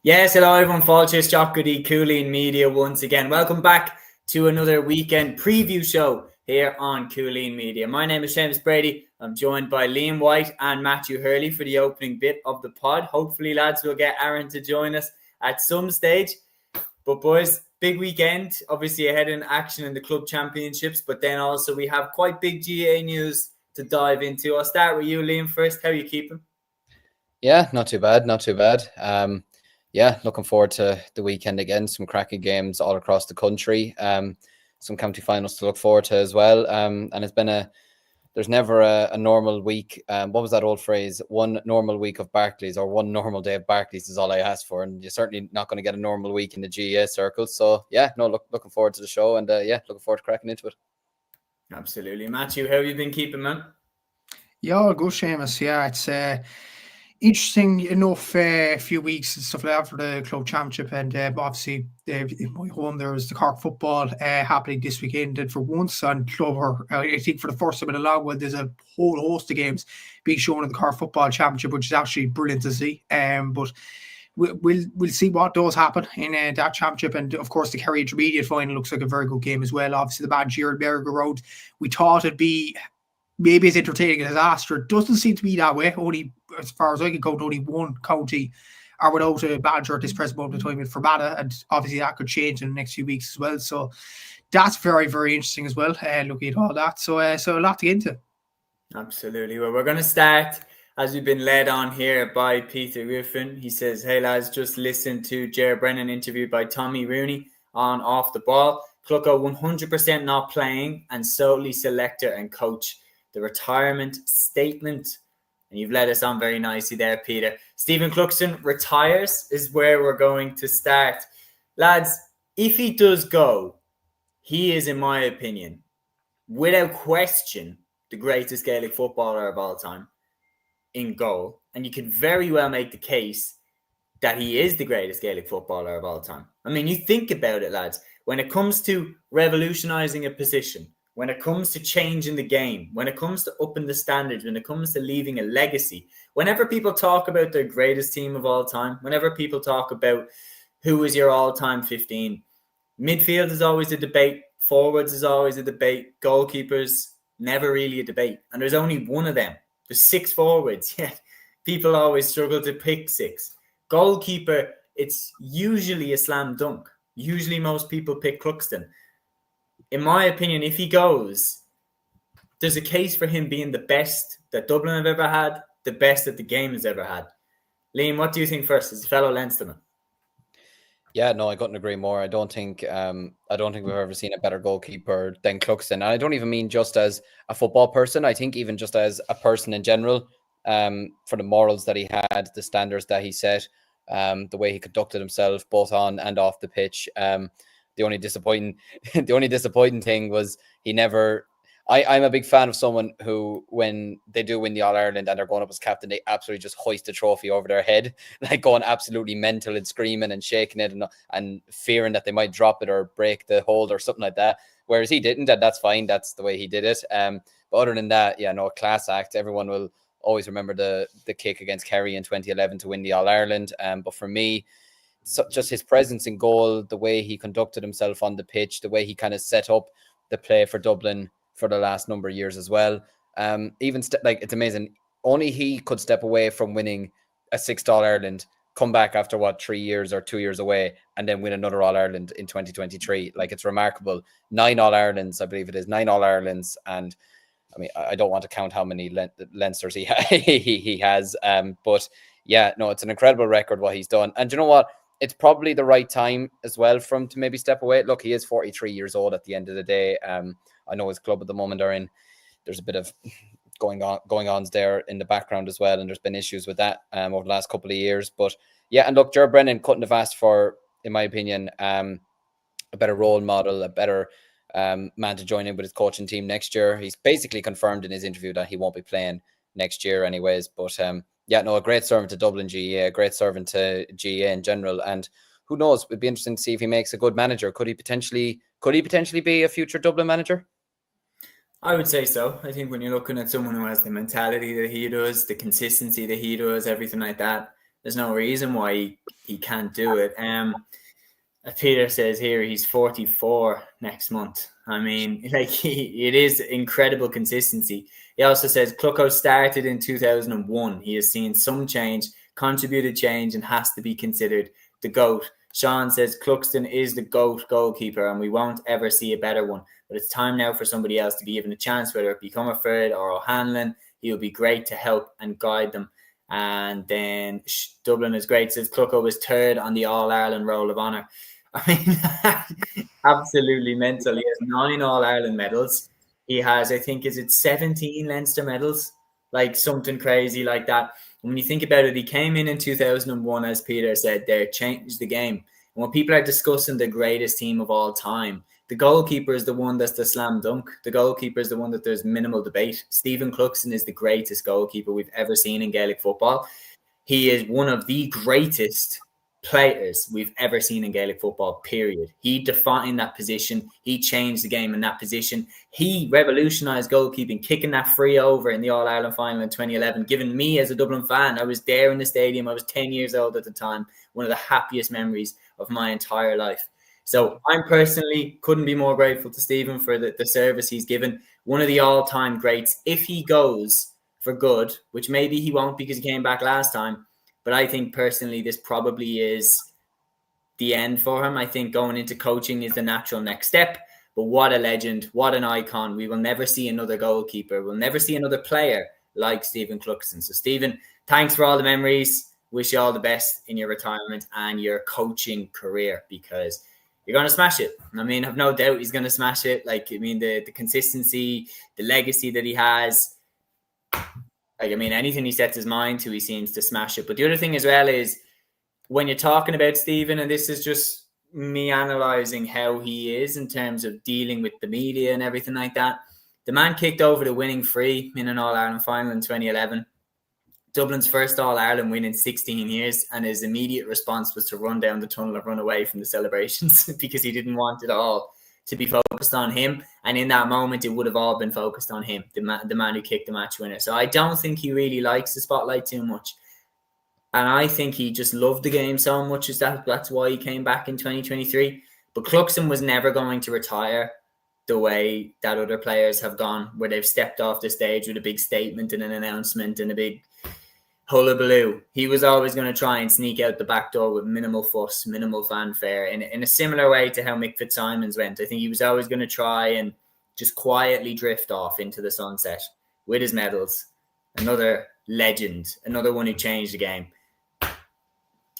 Yes, hello everyone. Fáilte Jock Goody, Cúilín Media once again. Welcome back to another weekend preview show here on Cúilín Media. My name is Seamus Brady. I'm joined by Liam White and Matthew Hurley for the opening bit of the pod. Hopefully, lads, we'll get Aaron to join us at some stage. But boys, big weekend. Obviously, ahead in action in the club championships, but then also we have quite big GA news to dive into. I'll start with you, Liam, first. How are you keeping? Yeah, not too bad. Looking forward to the weekend again. Some cracking games all across the country. Some county finals to look forward to as well. And it's been there's never a normal week. What was that old phrase? One normal week of Barclays, or one normal day of Barclays, is all I ask for. And you're certainly not going to get a normal week in the GEA circle. So looking forward to the show, and looking forward to cracking into it. Absolutely. Matthew, how have you been keeping, man? Yeah, good, Seamus. Yeah, it's interesting enough few weeks and stuff like that for the club championship, and obviously in my home there was the Cork football happening this weekend, and for once on Clover, I think for the first time in a long while, there's a whole host of games being shown in the Cork football championship, which is actually brilliant to see. But we'll see what does happen in that championship, and of course the Kerry Intermediate final looks like a very good game as well. Obviously the Managerial merry-go-round, we thought it'd be maybe as entertaining as disaster. It doesn't seem to be that way. Only, as far as I can count, only one county are without a manager at this present moment in time in Fermanagh, and obviously that could change in the next few weeks as well. So that's very, very interesting as well, looking at all that. So a lot to get into. Absolutely. Well, we're going to start, as we've been led on here by Peter Griffin. He says, hey lads, just listen to Ger Brennan interviewed by Tommy Rooney on Off the Ball. Clucko 100% not playing and solely selector and coach. The retirement statement. And you've led us on very nicely there, Peter. Stephen Cluxton retires is where we're going to start. Lads, if he does go, he is, in my opinion, without question, the greatest Gaelic footballer of all time in goal. And you could very well make the case that he is the greatest Gaelic footballer of all time. I mean, you think about it, lads. When it comes to revolutionising a position, when it comes to changing the game, when it comes to upping the standards, when it comes to leaving a legacy, whenever people talk about their greatest team of all time, whenever people talk about who is your all-time 15, midfield is always a debate, forwards is always a debate, goalkeepers, never really a debate. And there's only one of them. There's 6 forwards, yet people always struggle to pick 6. Goalkeeper, it's usually a slam dunk. Usually most people pick Cluxton. In my opinion, if he goes, there's a case for him being the best that Dublin have ever had, the best that the game has ever had. Liam, what do you think first as a fellow Leinsterman? Yeah, no, I couldn't agree more. I don't think we've ever seen a better goalkeeper than Cluxton. And I don't even mean just as a football person. I think even just as a person in general, for the morals that he had, the standards that he set, the way he conducted himself both on and off the pitch. The only disappointing thing was he never. I'm a big fan of someone who, when they do win the All-Ireland and they're going up as captain, they absolutely just hoist the trophy over their head, like going absolutely mental and screaming and shaking it and fearing that they might drop it or break the hold or something like that. Whereas he didn't, and that's fine. That's the way he did it. But other than that, class act. Everyone will always remember the kick against Kerry in 2011 to win the All-Ireland. But for me, just his presence in goal, the way he conducted himself on the pitch, the way he kind of set up the play for Dublin for the last number of years as well. It's amazing. Only he could step away from winning a 6th All-Ireland, come back after 3 years or 2 years away, and then win another All-Ireland in 2023. Like, it's remarkable. 9 All-Irelands, I believe it is, 9 All-Irelands. And I mean, I don't want to count how many Leinsters he has. But yeah, no, it's an incredible record what he's done. And you know what? It's probably the right time as well for him to maybe step away. Look, he is 43 years old at the end of the day. I know his club at the moment there's a bit of going on there in the background as well, and there's been issues with that over the last couple of years. But yeah, and look, Ger Brennan couldn't have asked for, in my opinion, a better role model, a better man to join in with his coaching team next year. He's basically confirmed in his interview that he won't be playing next year anyways. But a great servant to Dublin GEA, a great servant to GEA in general. And who knows, it'd be interesting to see if he makes a good manager. Could he potentially be a future Dublin manager? I would say so. I think when you're looking at someone who has the mentality that he does, the consistency that he does, everything like that, There's no reason why he can't do it. Peter says here he's 44 next month. I mean, like it is incredible consistency. He also says Clucko started in 2001. He has seen some change, contributed change, and has to be considered the GOAT. Sean says Cluxton is the GOAT goalkeeper, and we won't ever see a better one. But it's time now for somebody else to be given a chance, whether it become a Fred or O'Hanlon. He will be great to help and guide them. And then Dublin is great. Says Clucko was third on the All-Ireland Roll of Honour. I mean, absolutely mental. He has 9 All-Ireland medals. He has, I think, is it 17 Leinster medals? Like something crazy like that. And when you think about it, he came in 2001, as Peter said there, changed the game. And when people are discussing the greatest team of all time, the goalkeeper is the one that's the slam dunk. The goalkeeper is the one that there's minimal debate. Stephen Cluxton is the greatest goalkeeper we've ever seen in Gaelic football. He is one of the greatest players we've ever seen in Gaelic football, period. He defined that position. He changed the game in that position. He revolutionised goalkeeping, kicking that free over in the All-Ireland final in 2011, giving me as a Dublin fan, I was there in the stadium, I was 10 years old at the time, one of the happiest memories of my entire life. So I personally couldn't be more grateful to Stephen for the service he's given. One of the all-time greats. If he goes for good, which maybe he won't because he came back last time, but I think personally this probably is the end for him. I think going into coaching is the natural next step. But what a legend, what an icon. We will never see another goalkeeper. We'll never see another player like Stephen Cluxton. So Stephen, thanks for all the memories. Wish you all the best in your retirement and your coaching career, because you're going to smash it. I mean, I've no doubt he's going to smash it. Like, I mean, the consistency, the legacy that he has. Like, I mean, anything he sets his mind to, he seems to smash it. But the other thing as well is when you're talking about Stephen, and this is just me analysing how he is in terms of dealing with the media and everything like that. The man kicked over the winning free in an All-Ireland final in 2011. Dublin's first All-Ireland win in 16 years, and his immediate response was to run down the tunnel and run away from the celebrations because he didn't want it all to be focused on him. And in that moment, it would have all been focused on him, the man who kicked the match winner. So I don't think he really likes the spotlight too much. And I think he just loved the game so much, that's why he came back in 2023. But Cluxton was never going to retire the way that other players have gone, where they've stepped off the stage with a big statement and an announcement and a big hullabaloo. He was always going to try and sneak out the back door with minimal fuss, minimal fanfare, in a similar way to how Mick Fitzsimons went. I think he was always going to try and just quietly drift off into the sunset with his medals. Another legend, another one who changed the game.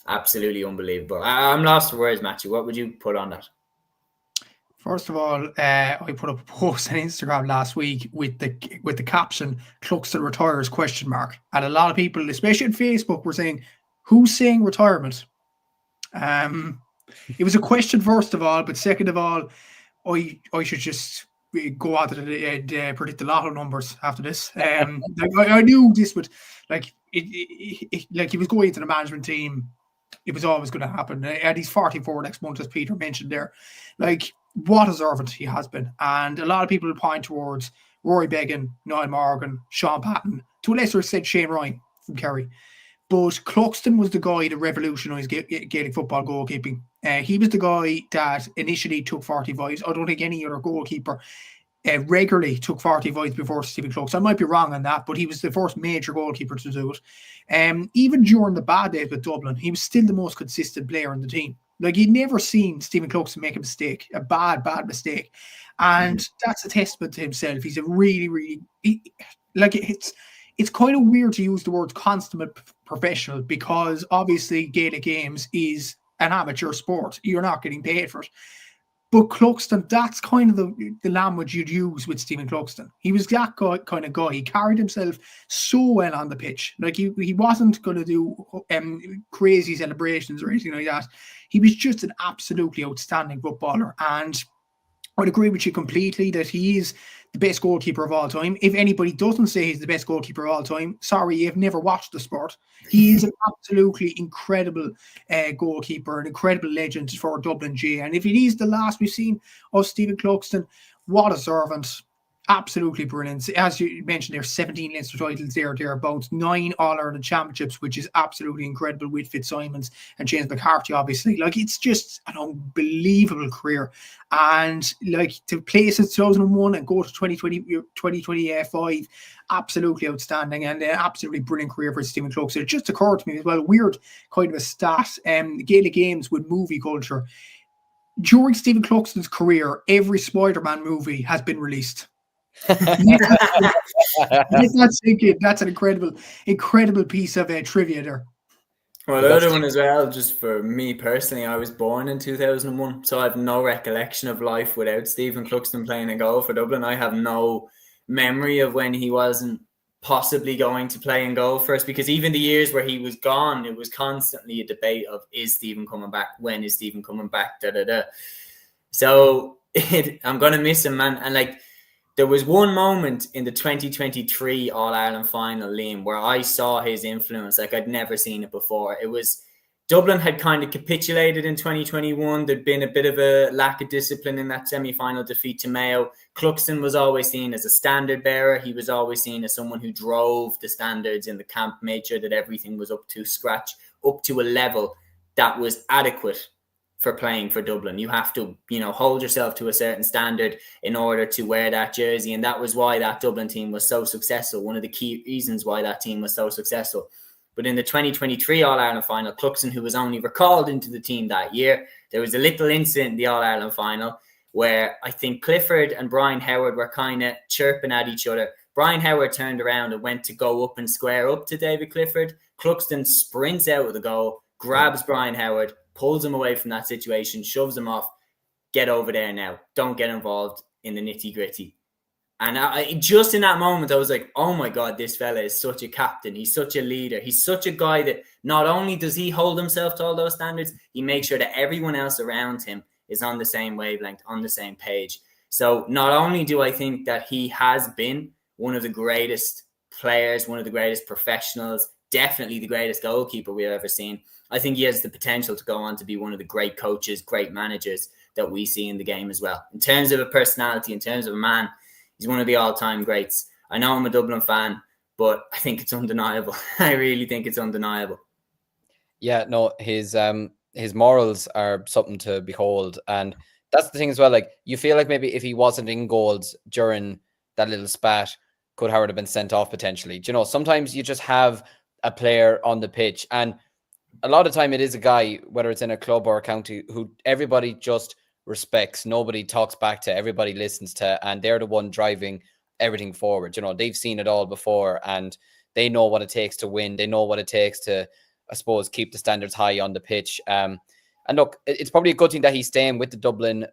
Absolutely unbelievable. I'm lost for words, Matthew. What would you put on that? First of all, I put up a post on Instagram last week with the caption "Cluxton retires?" ? And a lot of people, especially on Facebook, were saying, "Who's saying retirement?" It was a question first of all, but second of all, I should just go out and predict the lotto numbers after this. I knew this would like he was going into the management team. It was always going to happen. And he's 44 next month, as Peter mentioned there. Like, what a servant he has been. And a lot of people point towards Rory Beggan, Niall Morgan, Sean Patton, to a lesser extent Shane Ryan from Kerry. But Cluxton was the guy that revolutionised Gaelic football goalkeeping. He was the guy that initially took 45s. I don't think any other goalkeeper regularly took 45s before Stephen Cluxton. I might be wrong on that, but he was the first major goalkeeper to do it. Even during the bad days with Dublin, he was still the most consistent player in the team. Like, you'd never seen Stephen Cluxton make a mistake, a bad mistake. And that's a testament to himself. He's a really, it's kind of weird to use the word consummate professional, because obviously Gaelic Games is an amateur sport. You're not getting paid for it. But Cluxton, that's kind of the language you'd use with Stephen Cluxton. He was that kind of guy. He carried himself so well on the pitch. Like, he wasn't going to do crazy celebrations or anything like that. He was just an absolutely outstanding footballer. And I'd agree with you completely that he is the best goalkeeper of all time. If anybody doesn't say he's the best goalkeeper of all time, sorry, you've never watched the sport. He is an absolutely incredible goalkeeper, an incredible legend for Dublin G. And if it is the last we've seen of Stephen Cluxton, what a servant. Absolutely brilliant. As you mentioned, there's 17 Leinster titles thereabouts, 9 All-Ireland championships, which is absolutely incredible with Fitzsimons and James McCarthy, obviously. Like, it's just an unbelievable career. And, like, to play since 2001 and go to 2025, absolutely outstanding and an absolutely brilliant career for Stephen Cluxton. It just occurred to me as well, weird kind of a stat, Gaelic Games with movie culture. During Stephen Cluxton's career, every Spider-Man movie has been released. That's an incredible piece of trivia there. Well, the other one as well, just for me personally, I was born in 2001, so I have no recollection of life without Stephen Cluxton playing a goal for Dublin. I have no memory of when he wasn't possibly going to play in goal for us, because even the years where he was gone, it was constantly a debate of, is Stephen coming back? When is Stephen coming back? So I'm going to miss him, man. And like, there was one moment in the 2023 All-Ireland final, Liam, where I saw his influence like I'd never seen it before. It was Dublin had kind of capitulated in 2021. There'd been a bit of a lack of discipline in that semi-final defeat to Mayo. Cluxton was always seen as a standard bearer. He was always seen as someone who drove the standards in the camp, made sure that everything was up to scratch, up to a level that was adequate for playing for Dublin. You have to, hold yourself to a certain standard in order to wear that jersey. And that was why that Dublin team was so successful. One of the key reasons why that team was so successful. But in the 2023 All-Ireland final, Cluxton, who was only recalled into the team that year, there was a little incident in the All-Ireland final where I think Clifford and Brian Howard were kind of chirping at each other. Brian Howard turned around and went to go up and square up to David Clifford. Cluxton sprints out of the goal, grabs Brian Howard, pulls him away from that situation, shoves him off. Get over there now. Don't get involved in the nitty gritty. And I just in that moment, I was like, oh my God, this fella is such a captain. He's such a leader. He's such a guy that not only does he hold himself to all those standards, he makes sure that everyone else around him is on the same wavelength, on the same page. So not only do I think that he has been one of the greatest players, one of the greatest professionals, definitely the greatest goalkeeper we've ever seen, I think he has the potential to go on to be one of the great coaches, great managers that we see in the game as well. In terms of a personality, in terms of a man, he's one of the all-time greats. I know I'm a Dublin fan, but I think it's undeniable. I really think it's undeniable. Yeah, no, his morals are something to behold. And that's the thing as well. Like, you feel like maybe if he wasn't in goals during that little spat, could Howard have been sent off potentially? Sometimes you just have a player on the pitch, and a lot of time it is a guy, whether it's in a club or a county, who everybody just respects. Nobody talks back to, everybody listens to, and they're the one driving everything forward. They've seen it all before, and they know what it takes to win. They know what it takes to, I suppose, keep the standards high on the pitch. And look, it's probably a good thing that he's staying with the Dublin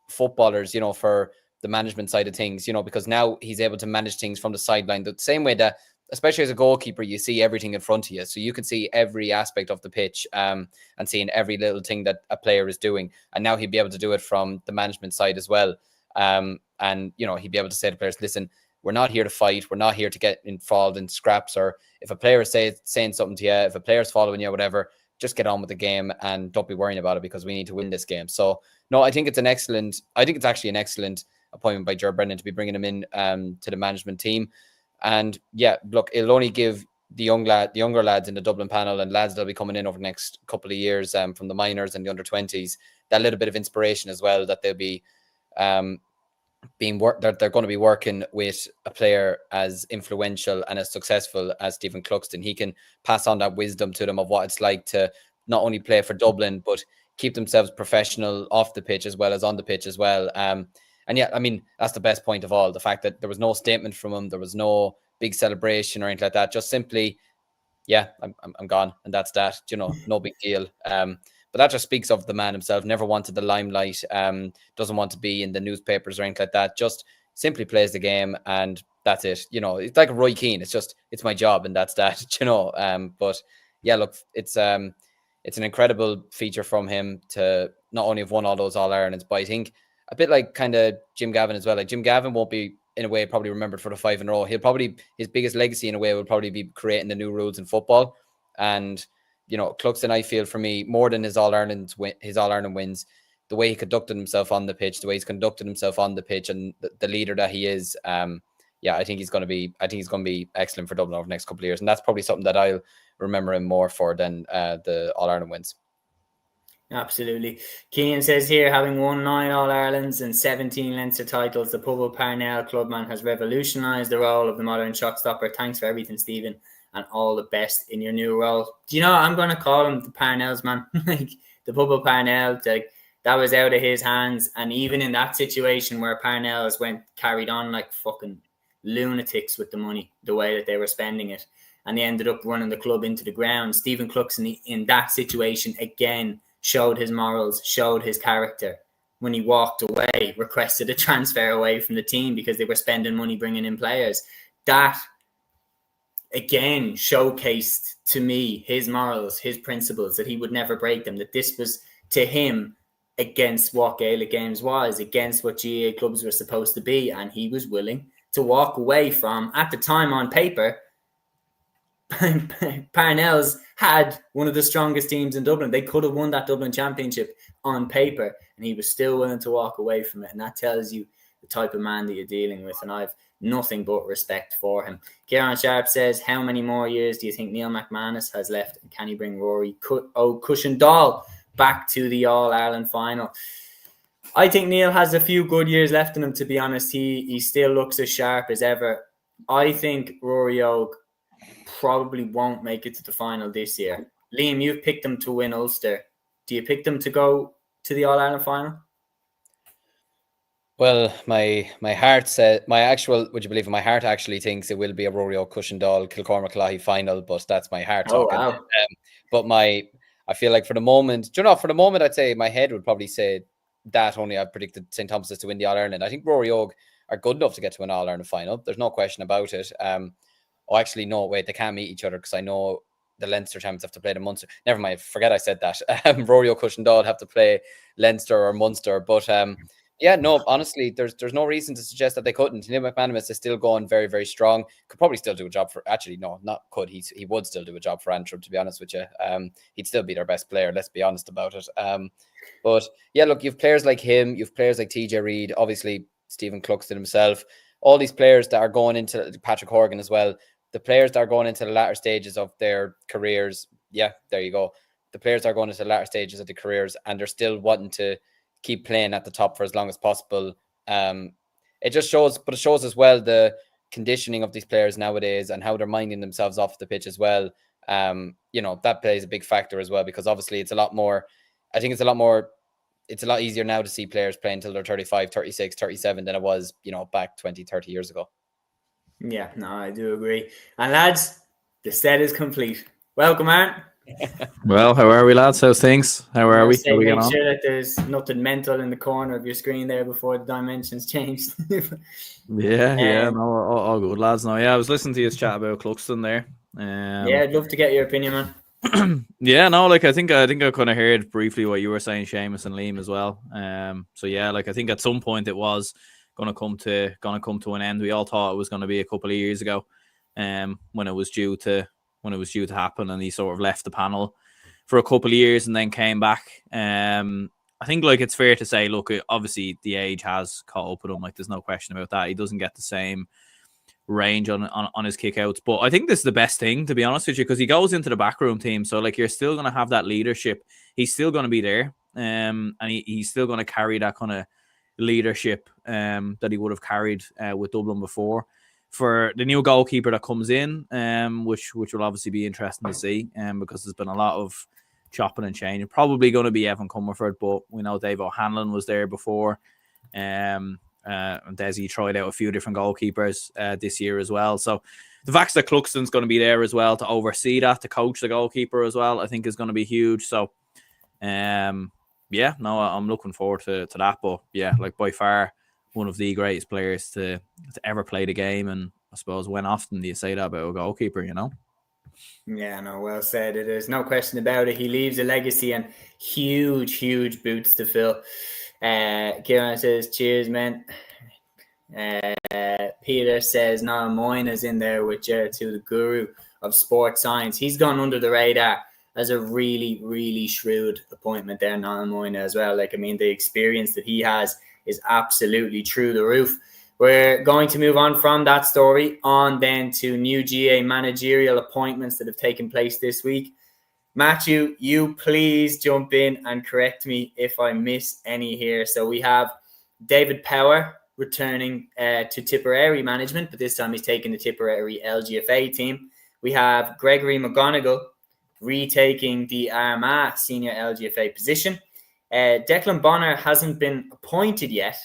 footballers, for the management side of things, because now he's able to manage things from the sideline the same way that, especially as a goalkeeper, you see everything in front of you. So you can see every aspect of the pitch and seeing every little thing that a player is doing. And now he'd be able to do it from the management side as well. And, he'd be able to say to players, listen, we're not here to fight. We're not here to get involved in scraps. Or if a player is saying something to you, if a player's following you, whatever, just get on with the game and don't be worrying about it, because we need to win this game. So, no, I think it's actually an excellent appointment by Ger Brennan to be bringing him in to the management team. And yeah, look, it'll only give the younger lads in the Dublin panel and lads that'll be coming in over the next couple of years from the minors and the under-20s that little bit of inspiration as well, that they'll be they're going to be working with a player as influential and as successful as Stephen Cluxton. He can pass on that wisdom to them of what it's like to not only play for Dublin, but keep themselves professional off the pitch as well as on the pitch as well. And yeah, I mean, that's the best point of all. The fact that there was no statement from him, there was no big celebration or anything like that. Just simply, yeah, I'm gone. And that's that, no big deal. But that just speaks of the man himself. Never wanted the limelight, doesn't want to be in the newspapers or anything like that. Just simply plays the game and that's it. It's like Roy Keane. It's my job and that's that, But yeah, look, it's an incredible feature from him to not only have won all those All-Irelands, but I think a bit like kind of Jim Gavin as well. Like, Jim Gavin won't be, in a way, probably remembered for the 5 in a row. His biggest legacy in a way will probably be creating the new rules in football. And, Cluxton, I feel, for me, more than his All-Ireland wins, the way he conducted himself on the pitch, and the leader that he is. I think he's going to be excellent for Dublin over the next couple of years, and that's probably something that I'll remember him more for than the All Ireland wins. Absolutely. Cian says here, having won 9 All-Irelands and 17 Leinster titles, the Pubble Parnell clubman has revolutionised the role of the modern shot stopper. Thanks for everything, Stephen, and all the best in your new role. Do you know, I'm going to call him the Parnells, man. Like, the Pubble Parnell, like, that was out of his hands. And even in that situation where Parnells carried on like fucking lunatics with the money, the way that they were spending it, and they ended up running the club into the ground, Stephen Cluxton, in that situation, again, showed his morals, showed his character. When he walked away, requested a transfer away from the team because they were spending money bringing in players. That, again, showcased to me his morals, his principles, that he would never break them, that this was, to him, against what Gaelic Games was, against what GAA clubs were supposed to be, and he was willing to walk away from, at the time on paper, Parnells had one of the strongest teams in Dublin. They could have won that Dublin Championship on paper, and he was still willing to walk away from it. And that tells you the type of man that you're dealing with, and I've nothing but respect for him. Kieran Sharp says, how many more years do you think Neil McManus has left, and can he bring Rory Cushendall back to the All-Ireland final? I think Neil has a few good years left in him, to be honest. He still looks as sharp as ever. I think Rory Og probably won't make it to the final this year. Liam, you've picked them to win Ulster. Do you pick them to go to the All-Ireland final? Well, my heart said, would you believe it? My heart actually thinks it will be a Rory O'Cushendall Kilcormac Lahi final, but that's my heart talking. Wow. But I feel like for the moment, I'd say my head would probably say that only I've predicted St. Thomas's to win the All-Ireland. I think Rory Og are good enough to get to an All-Ireland final. There's no question about it. Actually, no, wait, they can't meet each other because I know the Leinster champions have to play the Munster. Never mind, forget I said that. Rory O'Cushendall have to play Leinster or Munster. But honestly, there's no reason to suggest that they couldn't. Neil McManus is still going very, very strong. Could probably still do a job for, actually, no, not could. He would still do a job for Antrim, to be honest with you. He'd still be their best player, let's be honest about it. But yeah, look, you've players like him, you've players like TJ Reid, obviously Stephen Cluxton himself, all these players that are going into, Patrick Horgan as well, the players that are going into the latter stages of their careers. Yeah, there you go. The players are going into the latter stages of their careers and they're still wanting to keep playing at the top for as long as possible. It just shows, but it shows as well the conditioning of these players nowadays and how they're minding themselves off the pitch as well. That plays a big factor as well, because obviously it's a lot easier now to see players playing until they're 35, 36, 37 than it was, back 20, 30 years ago. Yeah, no, I do agree. And lads, the set is complete. Welcome, Aaron. Well, how are we, lads? How's things? How are we? Make sure that there's nothing mental in the corner of your screen there before the dimensions change. All good, lads. No, I was listening to you chat about Cluxton there. I'd love to get your opinion, man. I think I kind of heard briefly what you were saying, Seamus and Liam as well. I think at some point it was gonna come to an end. We all thought it was going to be a couple of years ago, when it was due to happen, and he sort of left the panel for a couple of years and then came back. I think it's fair to say, look, obviously the age has caught up with him. There's no question about that. He doesn't get the same range on his kickouts, but I think this is the best thing, to be honest with you, because he goes into the backroom team, so you're still going to have that leadership. He's still going to be there, and he's still going to carry that kind of leadership that he would have carried with Dublin before. For the new goalkeeper that comes in, which will obviously be interesting to see, because there's been a lot of chopping and changing. Probably going to be Evan Comerford, but we know Dave O'Hanlon was there before. Desi tried out a few different goalkeepers this year as well. So the fact that Cluxton's going to be there as well to oversee that, to coach the goalkeeper as well, I think is going to be huge. So, I'm looking forward to that. But yeah, by far one of the greatest players to ever play the game. And I suppose when often do you say that about a goalkeeper, Yeah, no, well said. There's no question about it. He leaves a legacy and huge boots to fill. Kieran says, cheers, man. Peter says, Niall Moynihan's in there with Jared to the guru of sports science. He's gone under the radar as a really, really shrewd appointment there, Niall Moyna as well. Like, I mean, the experience that he has is absolutely through the roof. We're going to move on from that story on then to new GA managerial appointments that have taken place this week. Matthew, you please jump in and correct me if I miss any here. So we have David Power returning to Tipperary management, but this time he's taking the Tipperary LGFA team. We have Gregory McGonigal retaking the Armagh senior LGFA position. Declan Bonner hasn't been appointed yet,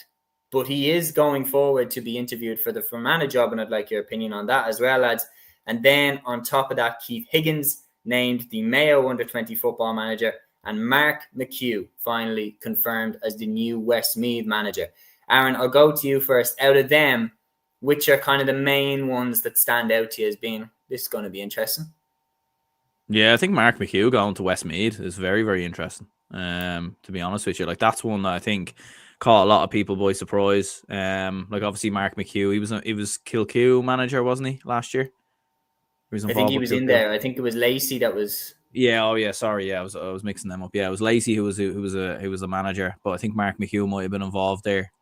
but he is going forward to be interviewed for the Fermanagh job, and I'd like your opinion on that as well, lads. And then on top of that, Keith Higgins named the Mayo under-20 football manager, and Mark McHugh finally confirmed as the new Westmeath manager. Aaron, I'll go to you first. Out of them, which are kind of the main ones that stand out to you as being, this is going to be interesting? Yeah, I think Mark McHugh going to Westmeath is very, very interesting. To be honest with you, like that's one that I think caught a lot of people by surprise. Like obviously Mark McHugh, he was Kilcue manager, wasn't he, last year? I think he was in there. I think it was Lacey that was. Yeah. Oh, yeah. Sorry. Yeah, I was mixing them up. Yeah, it was Lacey who was a manager, but I think Mark McHugh might have been involved there.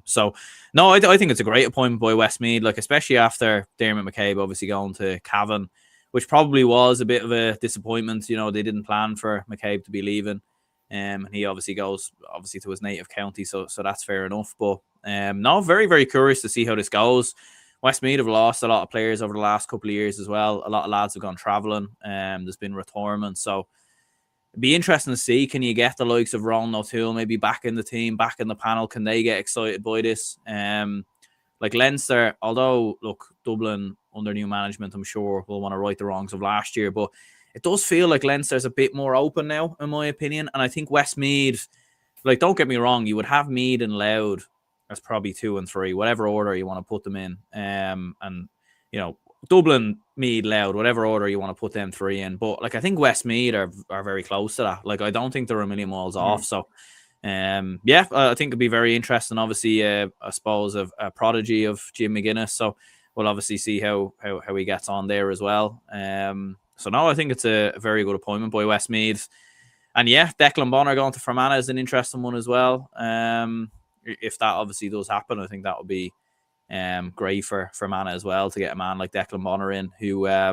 So no, I think it's a great appointment by Westmeath. Like especially after Dermot McCabe obviously going to Cavan, which probably was a bit of a disappointment. You know, they didn't plan for McCabe to be leaving, and he obviously goes to his native county. So that's fair enough. But no, very, very curious to see how this goes. Westmeath have lost a lot of players over the last couple of years as well. A lot of lads have gone travelling. There's been retirement. So it'd be interesting to see, can you get the likes of Ron O'Toole maybe back in the team, back in the panel? Can they get excited by this? Like Leinster, although, look, Dublin under new management, I'm sure will want to right the wrongs of last year. But it does feel like Leinster's a bit more open now, in my opinion. And I think Westmeath, like, don't get me wrong, you would have Meath and Louth as probably 2 and 3, whatever order you want to put them in. And, you know, Dublin, Meath, Louth, whatever order you want to put them 3 in. But, like, I think Westmeath are very close to that. Like, I don't think they're a million miles off. So, yeah, I think it'd be very interesting. Obviously, I suppose, a prodigy of Jim McGuinness. So we'll obviously see how he gets on there as well. So, no, I think it's a very good appointment by Westmeath. And, yeah, Declan Bonner going to Fermanagh is an interesting one as well. If that obviously does happen, I think that would be great for Fermanagh as well, to get a man like Declan Bonner in, who I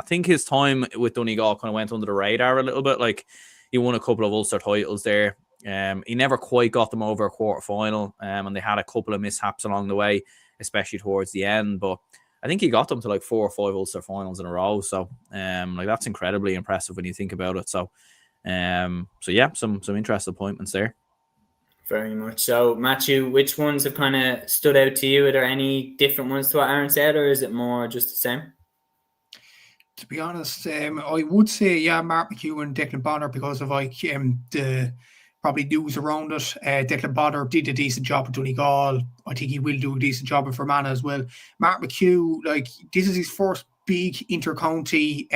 think his time with Donegal kind of went under the radar a little bit. Like, he won a couple of Ulster titles there. He never quite got them over a quarter final, and they had a couple of mishaps along the way, especially towards the end. But I think he got them to like 4 or 5 Ulster finals in a row. So like that's incredibly impressive when you think about it. So yeah, some interesting appointments there. Very much so. Matthew, which ones have kind of stood out to you? Are there any different ones to what Aaron said, or is it more just the same? To be honest, I would say, yeah, Mark McHugh and Declan Bonner, because of like the probably news around it. Declan Bonner did a decent job at Donegal. I think he will do a decent job at Fermanagh as well. Mark McHugh, like, this is his first big inter-county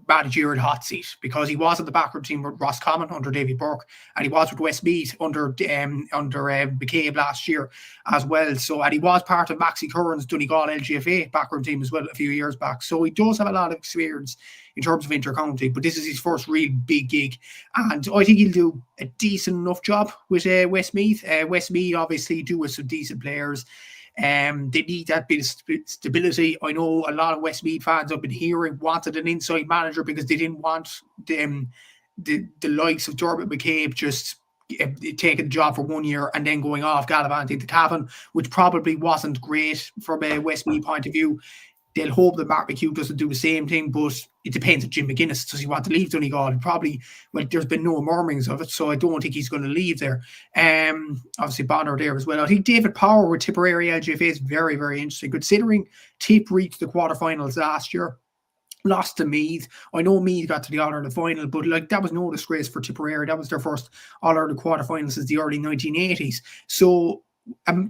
managerial hot seat, because he was at the backroom team with Roscommon under Davy Burke, and he was with Westmeath under McCabe last year as well. So, and he was part of Maxi Curran's Donegal LGFA backroom team as well a few years back. So he does have a lot of experience in terms of inter-county, but this is his first real big gig, and I think he'll do a decent enough job with Westmeath. Westmeath obviously do with some decent players. They need that bit of stability. I know a lot of Westmeath fans I've been hearing wanted an inside manager because they didn't want the likes of Dermot McCabe just taking the job for 1 year and then going off gallivanting to Cavan, which probably wasn't great from a Westmeath point of view. They'll hope that Mark McHugh doesn't do the same thing, but it depends on Jim McGuinness. Does he want to leave Donegal? Probably, well, there's been no murmurings of it, so I don't think he's going to leave there. Obviously, Bonner there as well. I think David Power with Tipperary LGFA is very, very interesting, considering Tip reached the quarterfinals last year, lost to Meath. I know Meath got to the All-Ireland final, but like that was no disgrace for Tipperary. That was their first All-Ireland quarterfinal since the early 1980s. So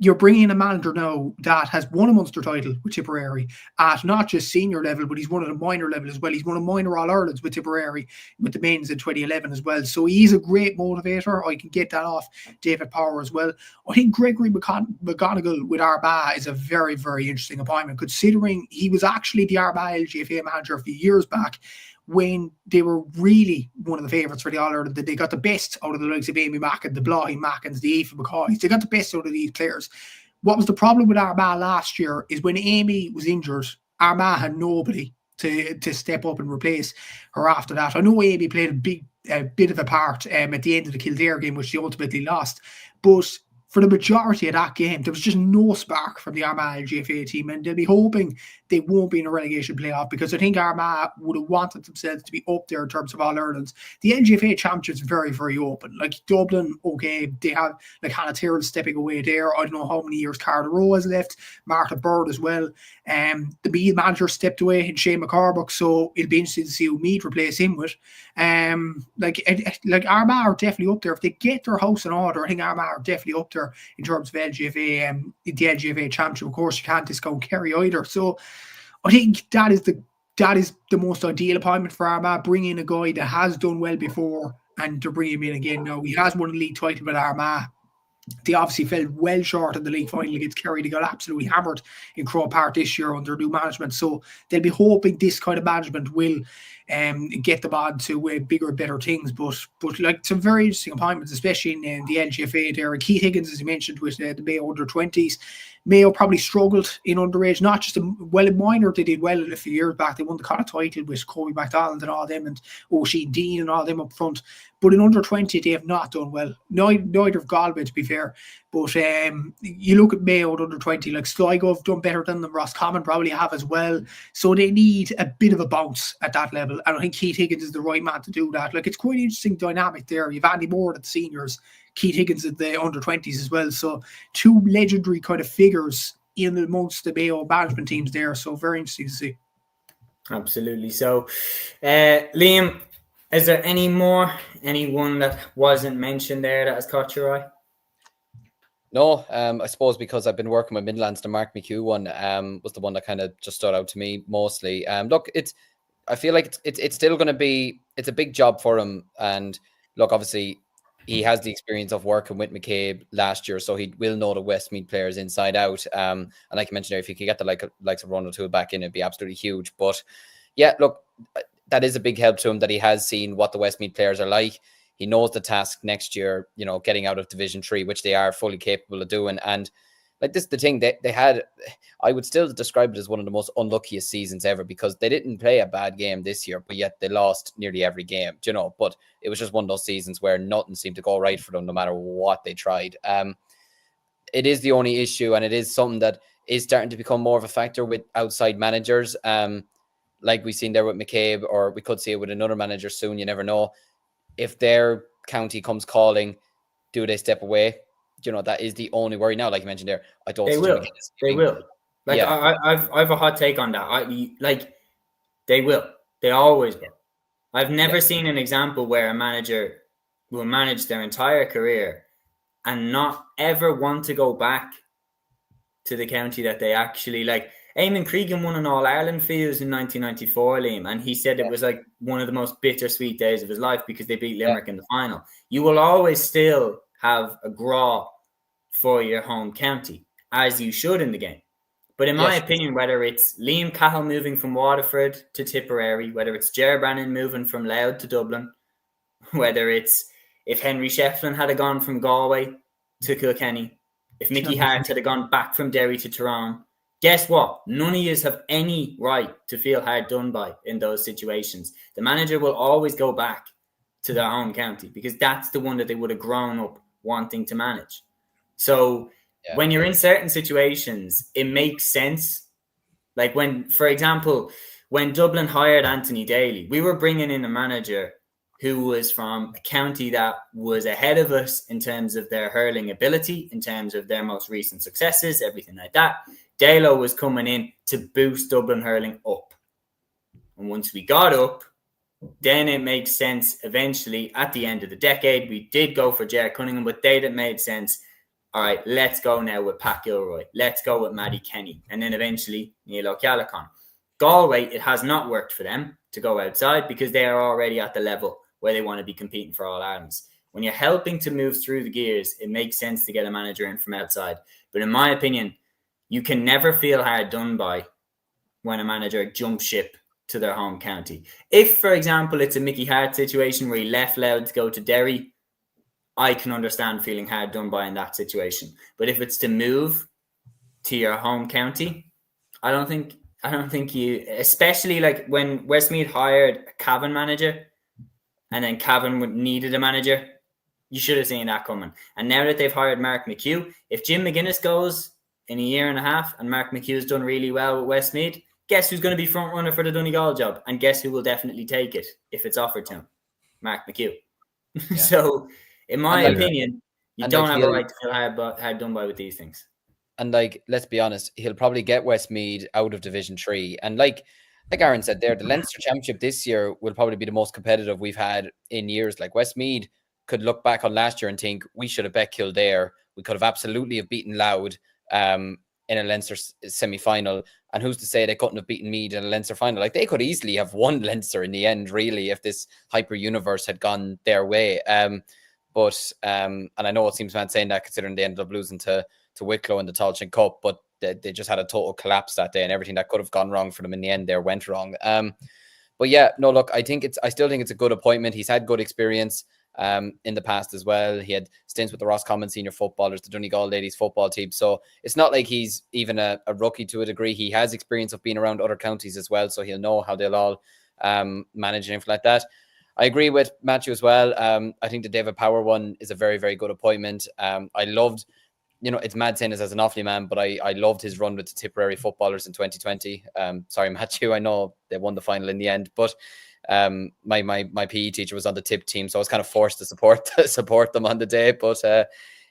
you're bringing in a manager now that has won a Munster title with Tipperary at not just senior level, but he's won at a minor level as well. He's won a minor All-Irelands with Tipperary with the men's in 2011 as well. So he's a great motivator. I can get that off David Power as well. I think Gregory McGonigal with Armagh is a very, very interesting appointment, considering he was actually the Armagh LGFA manager a few years back. when they were really one of the favourites for the All-Ireland, that they got the best out of the likes of Amy Mackin, the Blahy Mackins, the Aoife McCoys. They got the best out of these players. What was the problem with Armagh last year is when Amy was injured, Armagh had nobody to step up and replace her after that. I know Amy played a bit of a part at the end of the Kildare game, which they ultimately lost, but for the majority of that game, there was just no spark from the Armagh LGFA team, and they'll be hoping they won't be in a relegation playoff, because I think Armagh would have wanted themselves to be up there in terms of All-Irelands. The LGFA Championship's very, very open. Like Dublin, okay, they have like Hannah Tyrrell stepping away there. I don't know how many years Cara Rowe has left, Martha Bird as well. The Meath manager stepped away in Shane McCormick, so it'll be interesting to see who Meath replace him with. Like Armagh are definitely up there. If they get their house in order, I think Armagh are definitely up there in terms of LGFA, the LGFA Championship. Of course, you can't discount Kerry either. So I think that is the most ideal appointment for Armagh. Bring in a guy that has done well before, and to bring him in again now. He has won a league title with Armagh. They obviously fell well short in the league final against Kerry. They got absolutely hammered in Crow Park this year under new management. So they'll be hoping this kind of management will get them on to bigger and better things. But like some very interesting appointments, especially in the LGFA there. And Keith Higgins, as you mentioned, with the Mayo under-20s. Mayo probably struggled in underage, not just in minor. They did well a few years back. They won the Connacht title with Kobe MacDonald and all them, and Oisin Dean and all them up front. But in under 20, they have not done well. Neither of Galway, to be fair. But you look at Mayo at under 20, like Sligo have done better than them. Roscommon probably have as well. So they need a bit of a bounce at that level. And I think Keith Higgins is the right man to do that. Like, it's quite an interesting dynamic there. You've Andy Moore at the seniors, Keith Higgins at the under 20s as well. So two legendary kind of figures in amongst the Mayo management teams there. So very interesting to see. Absolutely. So, Liam, is there anyone that wasn't mentioned there that has caught your eye? No, I suppose because I've been working with Midlands, the Mark McHugh one was the one that kind of just stood out to me mostly. Look, I feel like it's still going to be, it's a big job for him. And look, obviously, he has the experience of working with McCabe last year, so he will know the Westmeath players inside out. And like I mentioned there, if he could get the likes of Ronald Toole back in, it'd be absolutely huge. But yeah, look, that is a big help to him that he has seen what the Westmeath players are like. He knows the task next year, you know, getting out of Division 3, which they are fully capable of doing. And like this, the thing they had, I would still describe it as one of the most unluckiest seasons ever, because they didn't play a bad game this year, but yet they lost nearly every game, you know. But it was just one of those seasons where nothing seemed to go right for them, no matter what they tried. It is the only issue, and it is something that is starting to become more of a factor with outside managers. Like we've seen there with McCabe, or we could see it with another manager soon. You never know. If their county comes calling, do they step away? You know, that is the only worry now. Like you mentioned there, I don't. They will. They will. Like, yeah. I've a hot take on that. They will. They always will. I've never seen an example where a manager will manage their entire career and not ever want to go back to the county that they actually like. Eamon Cregan won an All-Ireland Fields in 1994, Liam, and he said it was like one of the most bittersweet days of his life because they beat Limerick in the final. You will always still have a draw for your home county, as you should in the game. But in my opinion, whether it's Liam Cahill moving from Waterford to Tipperary, whether it's Ger Brannan moving from Louth to Dublin, whether it's if Henry Shefflin had gone from Galway to Kilkenny, if Mickey Hart had gone back from Derry to Tyrone, guess what? None of you have any right to feel hard done by in those situations. The manager will always go back to their home county because that's the one that they would have grown up wanting to manage. So when you're in certain situations, it makes sense. Like when, for example, when Dublin hired Anthony Daly, we were bringing in a manager who was from a county that was ahead of us in terms of their hurling ability, in terms of their most recent successes, everything like that. Dalo was coming in to boost Dublin hurling up. And once we got up, then it makes sense eventually at the end of the decade. We did go for Ger Cunningham, but it made sense. All right, let's go now with Pat Gilroy. Let's go with Maddie Kenny. And then eventually Neil O'Callaghan. Galway, it has not worked for them to go outside because they are already at the level where they want to be competing for all Irelands. When you're helping to move through the gears, it makes sense to get a manager in from outside. But in my opinion, you can never feel hard done by when a manager jumps ship to their home county. If, for example, it's a Mickey Hart situation where he left Louth to go to Derry, I can understand feeling hard done by in that situation. But if it's to move to your home county, I don't think you, especially like when Westmeath hired a Cavan manager and then Cavan needed a manager, you should have seen that coming. And now that they've hired Mark McHugh, if Jim McGuinness goes in a year and a half and Mark McHugh's done really well with Westmeath, guess who's going to be front runner for the Donegal job? And guess who will definitely take it if it's offered to him? Mark McHugh. Yeah. So, in my opinion, you don't have a right to feel hard done by with these things. And like, let's be honest, he'll probably get Westmeath out of Division 3. And like Aaron said there, the Leinster Championship this year will probably be the most competitive we've had in years. Like Westmeath could look back on last year and think we should have bet Kildare. We could have absolutely have beaten Louth in a Leinster semi-final. And who's to say they couldn't have beaten Meath in a Leinster final? Like they could easily have won Leinster in the end, really, if this hyper universe had gone their way. But and I know it seems mad saying that considering they ended up losing to Wicklow in the Tailteann Cup, but they just had a total collapse that day, and everything that could have gone wrong for them in the end there went wrong. But yeah, no, look, I still think it's a good appointment. He's had good experience in the past as well. He had stints with the Roscommon senior footballers, the Donegal ladies football team. So it's not like he's even a rookie to a degree. He has experience of being around other counties as well, so he'll know how they'll all manage and like that. I agree with Matthew as well. I think the David Power one is a very, very good appointment. I loved, it's mad saying this as an Offaly man, but I loved his run with the Tipperary footballers in 2020. Sorry, Matthew, I know they won the final in the end, but my PE teacher was on the Tip team, so I was kind of forced to support them on the day. But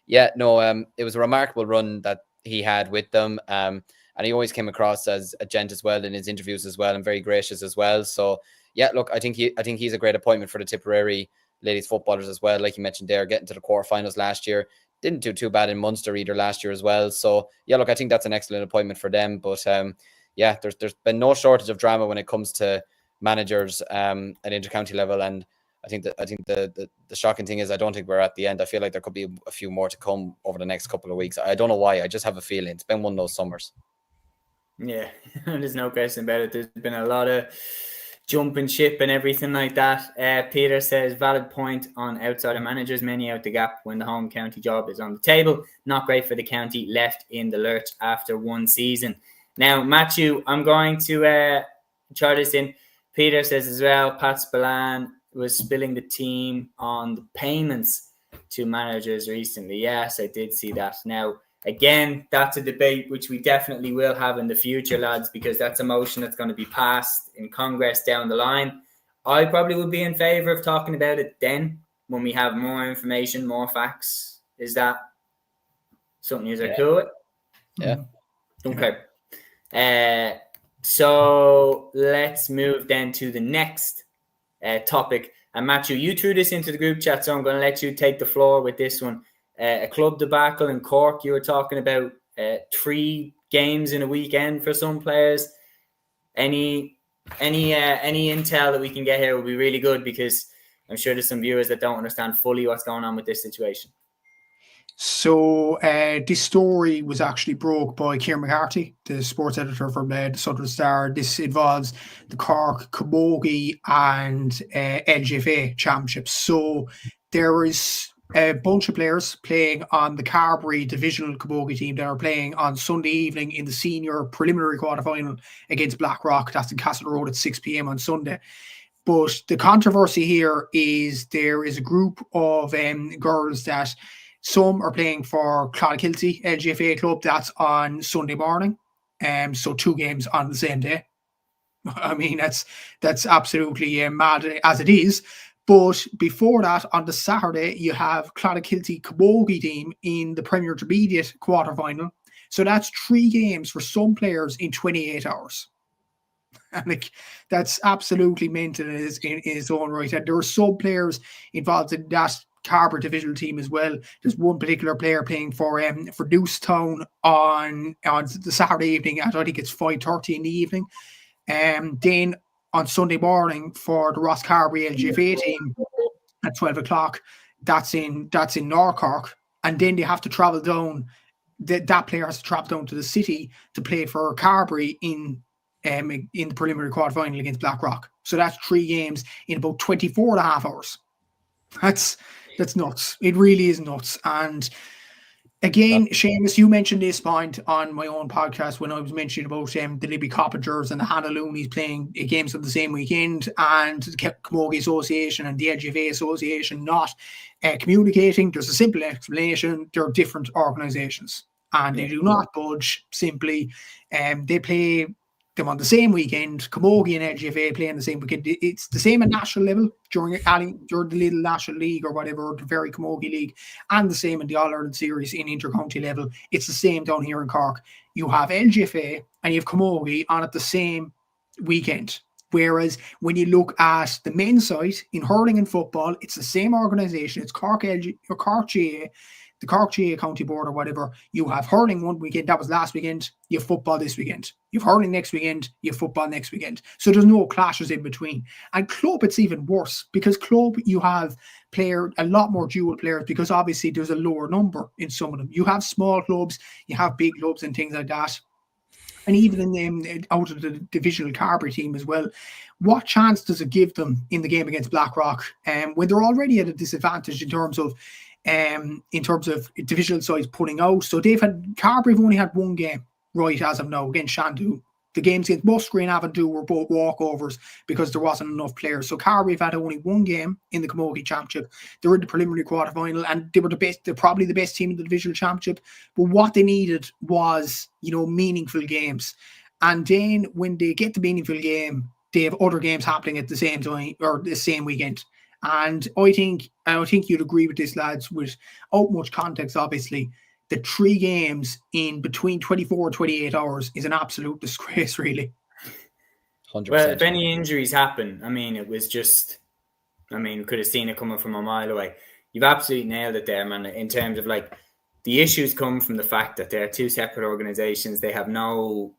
it was a remarkable run that he had with them. And he always came across as a gent as well in his interviews as well, and very gracious as well. So yeah, look, I think he's a great appointment for the Tipperary ladies footballers as well. Like you mentioned there, getting to the quarterfinals last year. Didn't do too bad in Munster either last year as well. So yeah, look, I think that's an excellent appointment for them. But yeah, there's been no shortage of drama when it comes to managers at intercounty level. And I think the shocking thing is I don't think we're at the end. I feel like there could be a few more to come over the next couple of weeks. I don't know why. I just have a feeling it's been one of those summers. Yeah, there's no question about it. There's been a lot of jumping ship and everything like that. Peter says, valid point on outsider managers, many out the gap when the home county job is on the table. Not great for the county, left in the lurch after one season. Now, Matthew, I'm going to try this in. Peter says as well, Pat Spillane was spilling the team on the payments to managers recently. Yes, I did see that. Now, again, that's a debate which we definitely will have in the future, lads, because that's a motion that's going to be passed in Congress down the line. I probably would be in favour of talking about it then when we have more information, more facts. Is that something you're cool with? Yeah. Okay. So let's move then to the next topic. And Matthew, you threw this into the group chat, so I'm going to let you take the floor with this one. A club debacle in Cork. You were talking about 3 games in a weekend for some players. Any intel that we can get here will be really good, because I'm sure there's some viewers that don't understand fully what's going on with this situation. So this story was actually broke by Kieran McCarthy, the sports editor from the Southern Star. This involves the Cork Camogie and LGFA championships. So there is a bunch of players playing on the Carbery divisional camogie team that are playing on Sunday evening in the senior preliminary quarterfinal against Blackrock. That's in Castle Road at 6 p.m. on Sunday. But the controversy here is there is a group of girls that some are playing for Clonakilty LGFA club. That's on Sunday morning. So 2 games on the same day. I mean, that's absolutely mad as it is. But before that, on the Saturday, you have Clonakilty Camogie team in the Premier Intermediate quarterfinal. So that's 3 games for some players in 28 hours. And that's absolutely mental in its own right. And there are some players involved in that Carber divisional team as well. There's one particular player playing for Newstown on the Saturday evening at, I think it's 5:30 in the evening. Then on Sunday morning for the Ross Carbery LGFA team at 12 o'clock, that's in North Cork. And then they have to travel down, that player has to travel down to the city to play for Carbery in in the preliminary quarterfinal against Blackrock. So that's 3 games in about 24 and a half hours. That's nuts. It really is nuts. And again, Seamus, you mentioned this point on my own podcast when I was mentioning about the Libby Coppagers and the Hannah Loonies playing games on the same weekend, and the Camogie Association and the LGFA Association not communicating. There's a simple explanation. They're different organisations and they do not budge. Simply, they play them on the same weekend. Camogie and LGFA play on the same weekend. It's the same at national level during the Little National League or whatever, the very Camogie League, and the same in the All-Ireland Series in inter-county level. It's the same down here in Cork. You have LGFA and you have Camogie on at the same weekend. Whereas when you look at the men's side in hurling and football, it's the same organisation. It's Cork LG or Cork GA, the Cork GA County Board or whatever. You have hurling one weekend, that was last weekend. You have football this weekend. You have hurling next weekend. You have football next weekend. So there's no clashes in between. And club, it's even worse because club, you have a lot more dual players because obviously there's a lower number in some of them. You have small clubs, you have big clubs and things like that. And even in out of the divisional Carberry team as well, what chance does it give them in the game against Blackrock when they're already at a disadvantage in terms of divisional sides putting out? So Carberry have only had 1 game right as of now against Shandu. The games against Musgrave and Avondhu were both walkovers because there wasn't enough players. So Carberry have had only 1 game in the Camogie Championship. They were in the preliminary quarterfinal and they were the best. They're probably the best team in the divisional championship. But what they needed was, meaningful games. And then when they get the meaningful game, they have other games happening at the same time or the same weekend. And I think you'd agree with this, lads, without much context, obviously. The 3 games in between 24 and 28 hours is an absolute disgrace, really. 100%. Well, if any injuries happen, it was just, we could have seen it coming from a mile away. You've absolutely nailed it there, man, in terms of the issues come from the fact that they're 2 separate organizations. They have no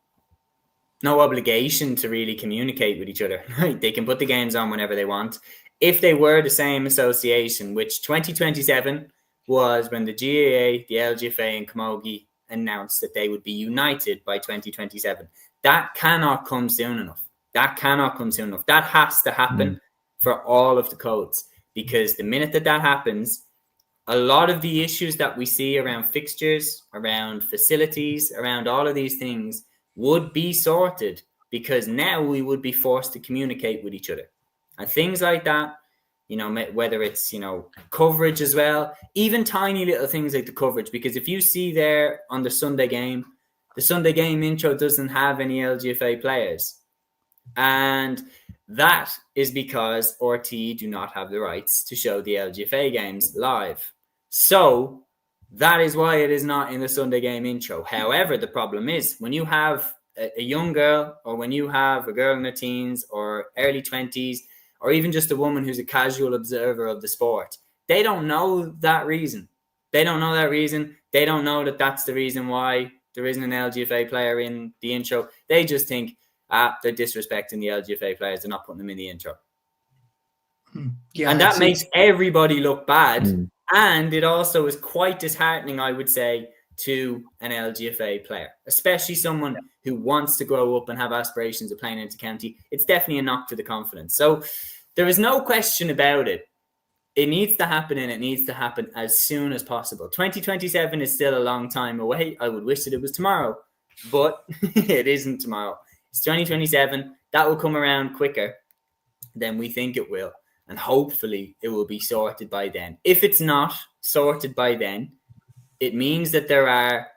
obligation to really communicate with each other. They can put the games on whenever they want. If they were the same association, which 2027 was when the GAA, the LGFA and Camogie announced that they would be united by 2027. That cannot come soon enough. That has to happen for all of the codes, because the minute that happens, a lot of the issues that we see around fixtures, around facilities, around all of these things would be sorted, because now we would be forced to communicate with each other. And things like that, whether it's, coverage as well, even tiny little things like the coverage, because if you see there on the Sunday game intro doesn't have any LGFA players. And that is because RTE do not have the rights to show the LGFA games live. So that is why it is not in the Sunday game intro. However, the problem is when you have a young girl, or when you have a girl in her teens or early 20s, or even just a woman who's a casual observer of the sport, they don't know that reason. They don't know that that's the reason why there isn't an LGFA player in the intro. They just think, they're disrespecting the LGFA players. They're not putting them in the intro. Yeah, and that makes everybody look bad. And it also is quite disheartening, I would say, to an LGFA player, especially someone who wants to grow up and have aspirations of playing inter-county. It's definitely a knock to the confidence. So there is no question about it. It needs to happen, and it needs to happen as soon as possible. 2027 is still a long time away. I would wish that it was tomorrow, but it isn't tomorrow. It's 2027. That will come around quicker than we think it will. And hopefully it will be sorted by then. If it's not sorted by then, it means that there are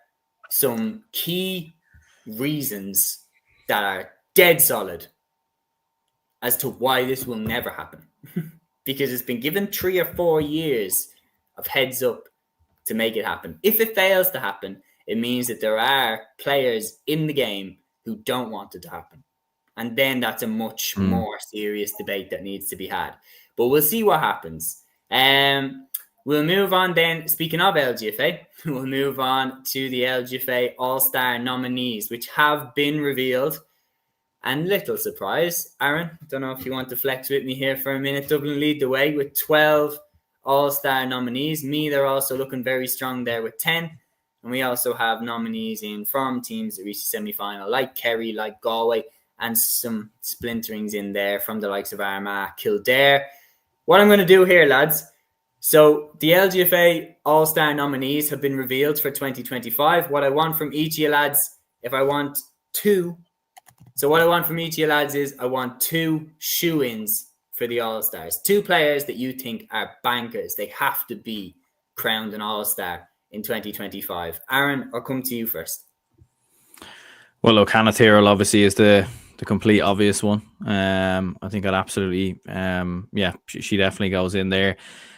some key reasons that are dead solid as to why this will never happen. Because it's been given 3 or 4 years of heads up to make it happen. If it fails to happen, it means that there are players in the game who don't want it to happen. And then that's a much more serious debate that needs to be had. But we'll see what happens. We'll move on then. Speaking of LGFA, we'll move on to the LGFA All-Star nominees, which have been revealed. And little surprise, Aaron, I don't know if you want to flex with me here for a minute. Dublin lead the way with 12 All-Star nominees. They're also looking very strong there with 10. And we also have nominees in from teams that reached the semi-final, like Kerry, like Galway. and some splinterings in there from the likes of Armagh, Kildare. What I'm going to do here, lads, so the LGFA All-Star nominees have been revealed for 2025. What I want from each of you lads, if I want two, so what I want from each of you lads is I want 2 shoe-ins for the All-Stars. 2 players that you think are bankers. They have to be crowned an All-Star in 2025. Aaron, I'll come to you first. Well, look, Hannah Tyrrell obviously is the complete obvious one. I think I'd absolutely, she definitely goes in there.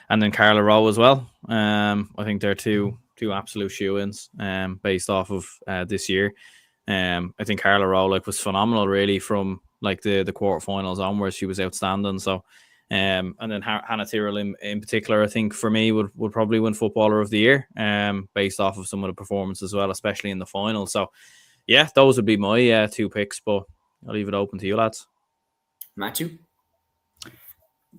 And then Carla Rowe as well. I think they're two absolute shoe-ins based off of this year. I think Carla Rowe was phenomenal really from the quarterfinals onwards. She was outstanding. So and then Hannah Tyrrell in particular, I think for me would probably win Footballer of the Year based off of some of the performances as well, especially in the final. So yeah, those would be my 2 picks, but I'll leave it open to you lads. Matthew?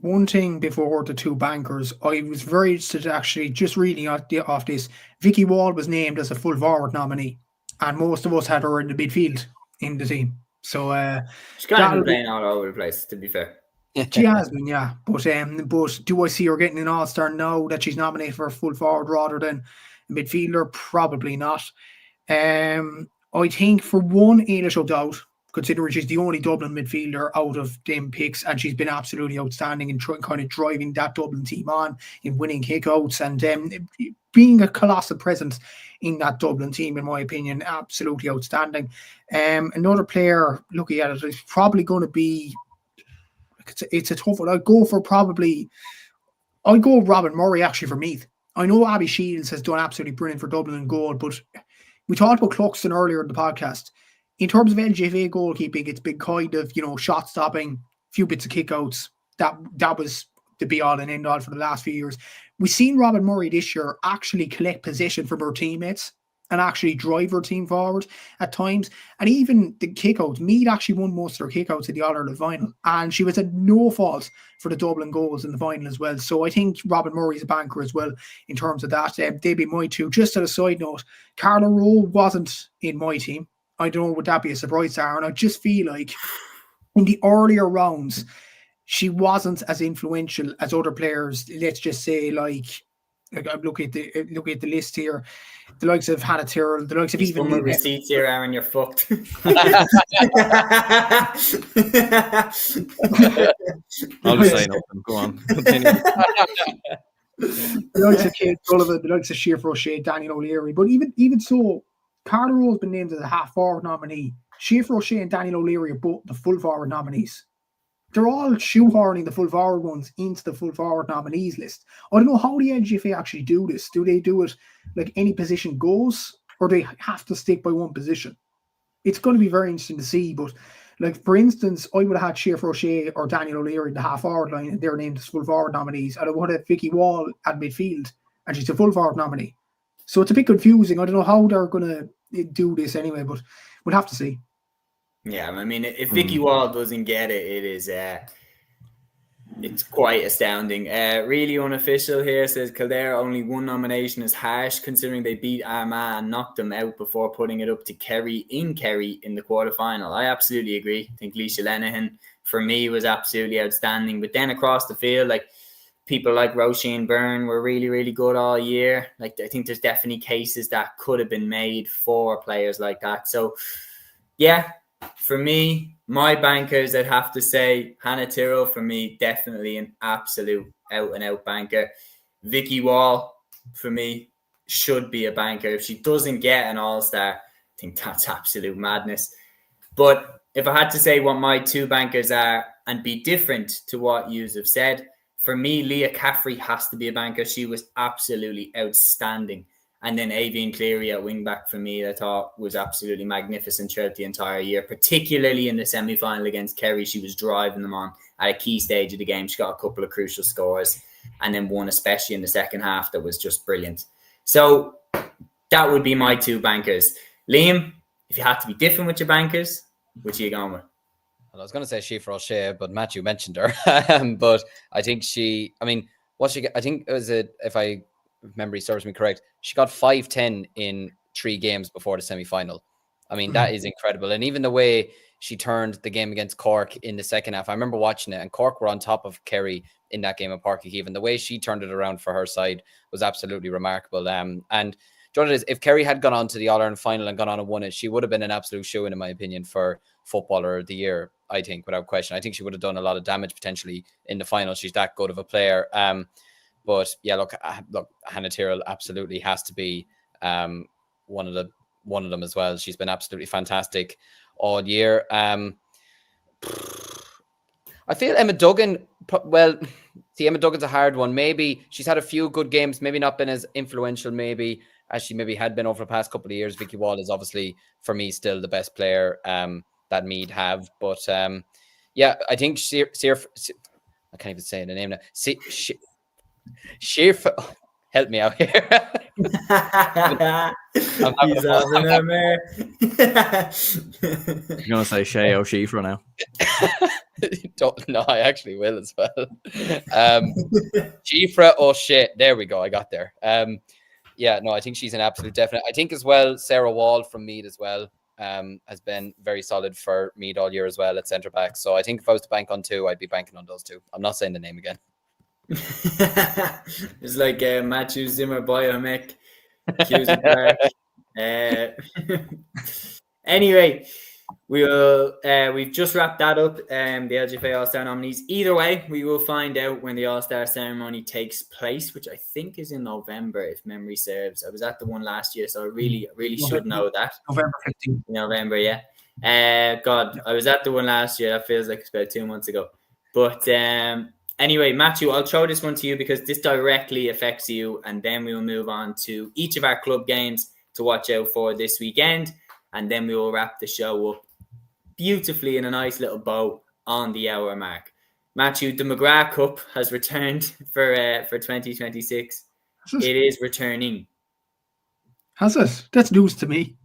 One thing before the 2 bankers, I was very interested actually just reading off this. Vicky Wall was named as a full forward nominee, and most of us had her in the midfield in the team. So she's kind of been playing all over the place, to be fair. She has been, yeah. But do I see her getting an All-Star now that she's nominated for a full forward rather than a midfielder? Probably not. I think for one, Ailish O'Dowd, considering she's the only Dublin midfielder out of them picks, and she's been absolutely outstanding in kind of driving that Dublin team on in winning kickouts and being a colossal presence in that Dublin team, in my opinion, absolutely outstanding. Another player looking at it is probably going to be, it's a tough one. I'd go Robin Murray actually for Meath. I know Abby Shields has done absolutely brilliant for Dublin and goal, but we talked about Cluxton earlier in the podcast. In terms of LGFA goalkeeping, it's been kind of, shot stopping, few bits of kickouts. That was the be all and end all for the last few years. We've seen Robin Murray this year actually collect possession from her teammates and actually drive her team forward at times. And even the kickouts, Meath actually won most of her kickouts in the All-Ireland final. And she was at no fault for the Dublin goals in the final as well. So I think Robin Murray's a banker as well in terms of that. They'd be my 2. Just as a side note, Carla Rowe wasn't in my team. I don't know, would that be a surprise to Aaron? I just feel like in the earlier rounds, she wasn't as influential as other players. Let's just say, I'm looking at the list here. The likes of Hannah Tyrrell, the likes of These even receipts here, Aaron, you're fucked. I'll just say nothing. Go on. Continue. The likes of Kate Sullivan, the likes of Siofra O'Shea, Daniel O'Leary. But even so, Carla Rowe's been named as a half forward nominee. Siofra O'Shea and Daniel O'Leary are both the full forward nominees. They're all shoehorning the full forward ones into the full forward nominees list. I don't know how the LGFA actually do this. Do they do it like any position goes, or they have to stick by one position? It's going to be very interesting to see. But for instance, I would have had Siofra O'Shea or Daniel O'Leary in the half forward line, and they're named as full forward nominees. And I would have Vicky Wall at midfield, and she's a full forward nominee. So it's a bit confusing. I don't know how they're going to do this anyway, but we'll have to see. Yeah, I mean, if Vicky Wall doesn't get it, it is it's quite astounding. Really unofficial here, says Kildare. Only 1 nomination is harsh, considering they beat Armagh and knocked them out before putting it up to Kerry in the quarterfinal. I absolutely agree. I think Leisha Lenihan, for me, was absolutely outstanding. But then across the field, people like Roisin Byrne were really, really good all year. I think there's definitely cases that could have been made for players like that. So, yeah. For me, my bankers, I'd have to say Hannah Tyrrell, for me, definitely an absolute out-and-out banker. Vicky Wall, for me, should be a banker. If she doesn't get an All-Star, I think that's absolute madness. But if I had to say what my 2 bankers are and be different to what you have said, for me, Leah Caffrey has to be a banker. She was absolutely outstanding. And then Avian Cleary at wing-back for me, I thought was absolutely magnificent throughout the entire year, particularly in the semi-final against Kerry. She was driving them on at a key stage of the game. She got a couple of crucial scores, and then one especially in the second half that was just brilliant. So that would be my 2 bankers. Liam, if you had to be different with your bankers, which are you going with? Well, I was going to say Siofra O'Shea, but Matthew mentioned her. But I think I think it was if I memory serves me correct, she got 5-10 in 3 games before the semi-final. I mean, that is incredible. And even the way she turned the game against Cork in the second half. I remember watching it, and Cork were on top of Kerry in that game at Páirc Uí Chaoimh, and the way she turned it around for her side was absolutely remarkable. And you know what it is, if Kerry had gone on to the All-Ireland final and gone on and won it, she would have been an absolute shoo-in, in my opinion, for Footballer of the Year, I think, without question. I think she would have done a lot of damage potentially in the final. She's that good of a player. But yeah, look, Hannah Tyrrell absolutely has to be one of them as well. She's been absolutely fantastic all year. I feel Emma Duggan, well, see, Emma Duggan's a hard one. Maybe she's had a few good games, maybe not been as influential maybe as she maybe had been over the past couple of years. Vicky Wall is obviously, for me, still the best player that Meath have. But yeah, I think I can't even say the name now. Help me out here. He's having a mare. You're going to say Shay O'Shifra now? No, I actually will as well. Shifra O'Shea. There we go. I got there. Yeah, no, I think she's an absolute definite. I think as well, Sarah Wall from Meath as well has been very solid for Meath all year as well at centre back. So I think if I was to bank on two, I'd be banking on those two. I'm not saying the name again. It's like Matthew Zimmer Biomic. Anyway, we've just wrapped that up. The LGFA All-Star nominees. Either way, we will find out when the All-Star ceremony takes place, which I think is in November, if memory serves. I was at the one last year, so I really should know that. November 15th. November, yeah. God, I was at the one last year. That feels like it's about 2 months ago. But anyway, Matthew, I'll throw this one to you because this directly affects you, and then we will move on to each of our club games to watch out for this weekend, and then we will wrap the show up beautifully in a nice little bow on the hour mark. Matthew, the McGrath Cup has returned for 2026. It is returning. Has it? That's news to me.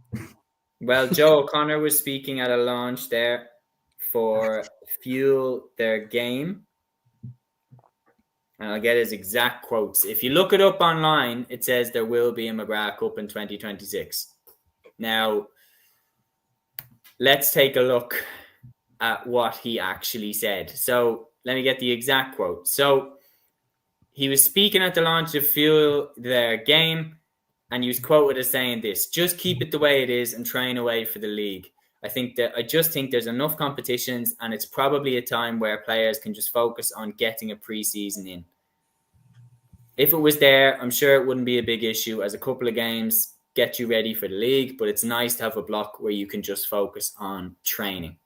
Well, Joe O'Connor was speaking at a launch there for Fuel Their Game. And I'll get his exact quotes. If you look it up online, it says there will be a McGrath Cup in 2026. Now, let's take a look at what he actually said. So let me get the exact quote. So he was speaking at the launch of Fuel Their Game, and he was quoted as saying this: just keep it the way it is and train away for the league. I just think there's enough competitions, and it's probably a time where players can just focus on getting a pre-season in. If it was there, I'm sure it wouldn't be a big issue, as a couple of games get you ready for the league, but it's nice to have a block where you can just focus on training.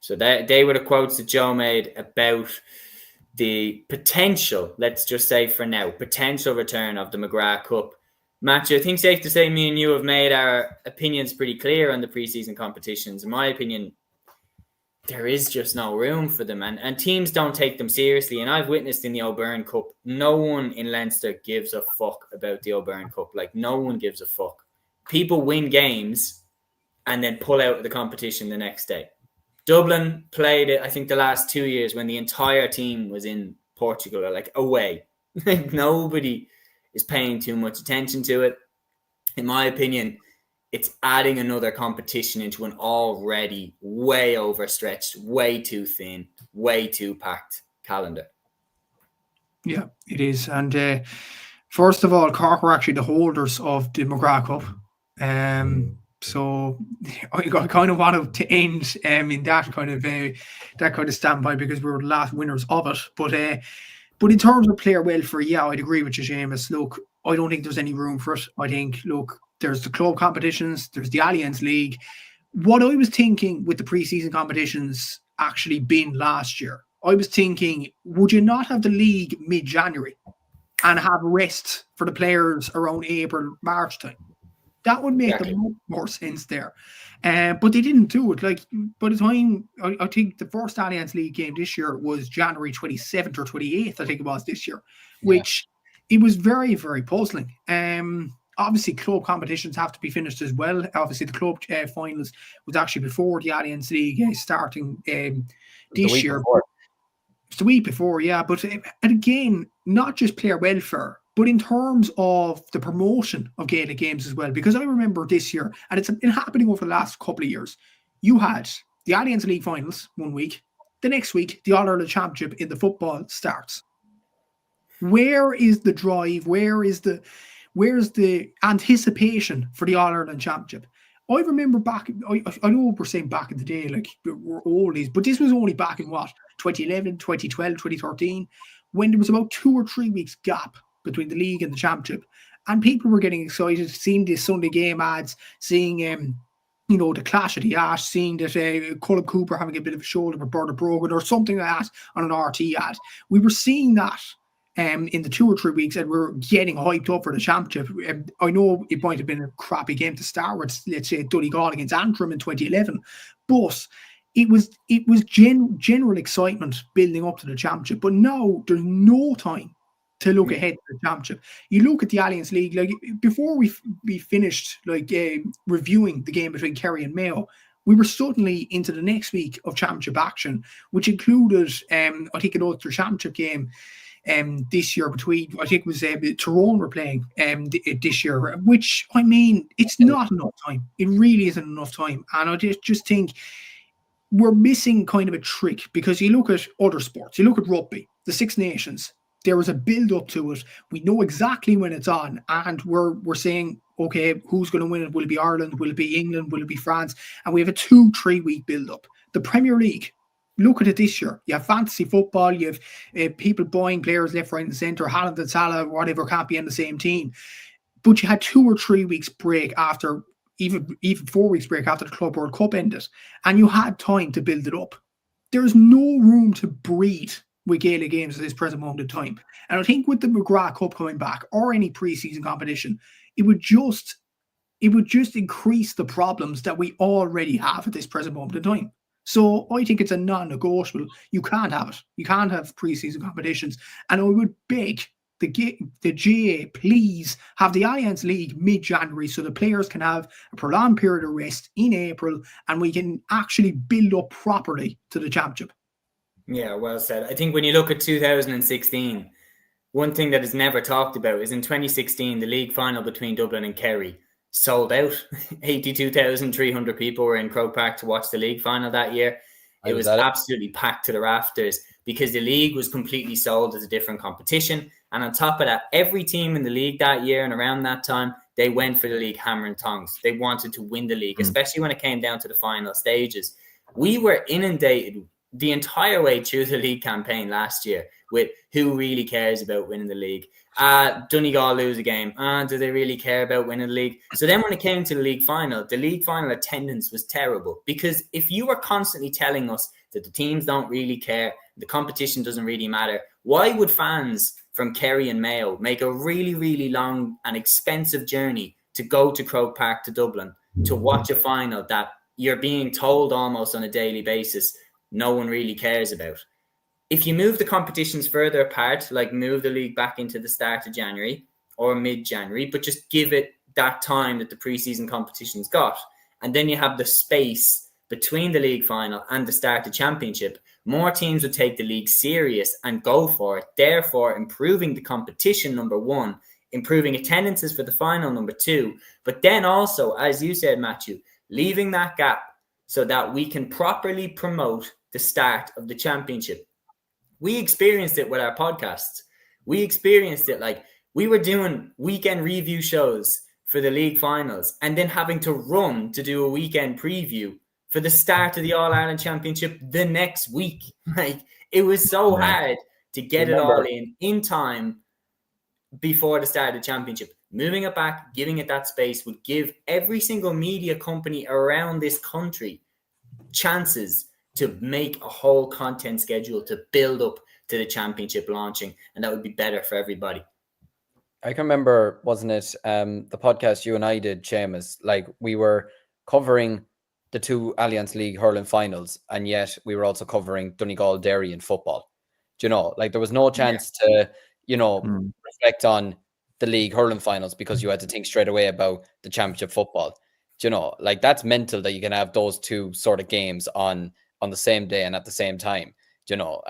So they were the quotes that Joe made about the potential, let's just say for now, potential return of the McGrath Cup. Matthew, I think safe to say me and you have made our opinions pretty clear on the preseason competitions. In my opinion, there is just no room for them, and teams don't take them seriously. And I've witnessed in the O'Byrne Cup, no one in Leinster gives a fuck about the O'Byrne Cup. Like, no one gives a fuck. People win games and then pull out of the competition the next day. Dublin played it, I think, the last 2 years when the entire team was in Portugal, or like away. Like, nobody is paying too much attention to it. In my opinion, it's adding another competition into an already way overstretched, way too thin, way too packed calendar. Yeah, it is. And first of all, Cork were actually the holders of the McGrath Cup. So I kind of wanted to end in that kind of standby, because we were the last winners of it. But in terms of player welfare, yeah, I'd agree with you, Seamus. Look, I don't think there's any room for it. I think, look, there's the club competitions, there's the Alliance League. What I was thinking with the preseason competitions actually been last year, I was thinking, would you not have the league mid-January and have rest for the players around April, March time? That would make the more sense there. But they didn't do it. Like, by the time, I think the first Alliance League game this year was January 27th or 28th, I think it was this year, which it was very, very puzzling. Obviously, club competitions have to be finished as well. Obviously, the club finals was actually before the Alliance League starting this year. It's the week before, yeah. But and again, not just player welfare, but in terms of the promotion of Gaelic games as well. Because I remember this year, and it's been happening over the last couple of years, you had the Allianz League finals 1 week. The next week, the All-Ireland Championship in the football starts. Where is the drive? Where's the anticipation for the All-Ireland Championship? I remember back, I know we're saying back in the day, like we're oldies, but this was only back in what, 2011, 2012, 2013, when there was about 2 or 3 weeks gap between the league and the championship. And people were getting excited, seeing the Sunday game ads, seeing, the clash of the Ash, seeing that Colin Cooper having a bit of a shoulder with Bernard Brogan or something like that on an RT ad. We were seeing that in the 2 or 3 weeks, and we're getting hyped up for the championship. I know it might have been a crappy game to start with, let's say Donegal against Antrim in 2011, but it was general excitement building up to the championship. But now there's no time to look ahead to the championship. You look at the Allianz League, like before we finished reviewing the game between Kerry and Mayo, we were suddenly into the next week of championship action, which included I think an Ulster Championship game this year between, I think it was Tyrone were playing this year, which, I mean, it's not enough time. It really isn't enough time. And I just think we're missing kind of a trick, because you look at other sports, you look at rugby, the Six Nations, there was a build up to it. We know exactly when it's on, and we're saying, okay, who's going to win it? Will it be Ireland? Will it be England? Will it be France? And we have a 2-3 week build up. The Premier League, look at it this year. You have fantasy football. You have people buying players left, right, and centre. Haaland and Salah, whatever, can't be on the same team. But you had 2 or 3 weeks break after, even 4 weeks break after the Club World Cup ended, and you had time to build it up. There's no room to breathe with Gaelic games at this present moment in time. And I think with the McGrath Cup coming back, or any pre-season competition, it would just increase the problems that we already have at this present moment in time. So I think it's a non-negotiable. You can't have it. You can't have pre-season competitions. And I would beg the GA, please have the Allianz League mid-January, so the players can have a prolonged period of rest in April, and we can actually build up properly to the championship. Yeah, well said. I think when you look at 2016, one thing that is never talked about is in 2016, the league final between Dublin and Kerry sold out. 82,300 people were in Croke Park to watch the league final that year. It was absolutely packed to the rafters, because the league was completely sold as a different competition. And on top of that, every team in the league that year and around that time, they went for the league hammer and tongs. They wanted to win the league, especially when it came down to the final stages. We were inundated the entire way through the league campaign last year with who really cares about winning the league. Donegal lose a game. Do they really care about winning the league? So then when it came to the league final attendance was terrible, because if you were constantly telling us that the teams don't really care, the competition doesn't really matter, why would fans from Kerry and Mayo make a really, really long and expensive journey to go to Croke Park to Dublin to watch a final that you're being told almost on a daily basis no one really cares about? If you move the competitions further apart, like move the league back into the start of January or mid-January, but just give it that time that the preseason competitions got, and then you have the space between the league final and the start of championship, more teams would take the league serious and go for it, therefore improving the competition, number one, improving attendances for the final, number two, but then also, as you said, Matthew, leaving that gap so that we can properly promote the start of the championship. We experienced it with our podcasts. We experienced it, like we were doing weekend review shows for the league finals and then having to run to do a weekend preview for the start of the All-Ireland Championship the next week. Like, it was so hard to get it all in time before the start of the championship. Moving it back, giving it that space would give every single media company around this country chances to make a whole content schedule to build up to the championship launching, and that would be better for everybody. I can remember, wasn't it, the podcast you and I did, Seamus, like we were covering the 2 Allianz League hurling finals, and yet we were also covering Donegal Derry in football. Do you know, like there was no chance to, reflect on the league hurling finals, because you had to think straight away about the championship football. Do you know, like that's mental that you can have those 2 sort of games on the same day and at the same time. Do you know,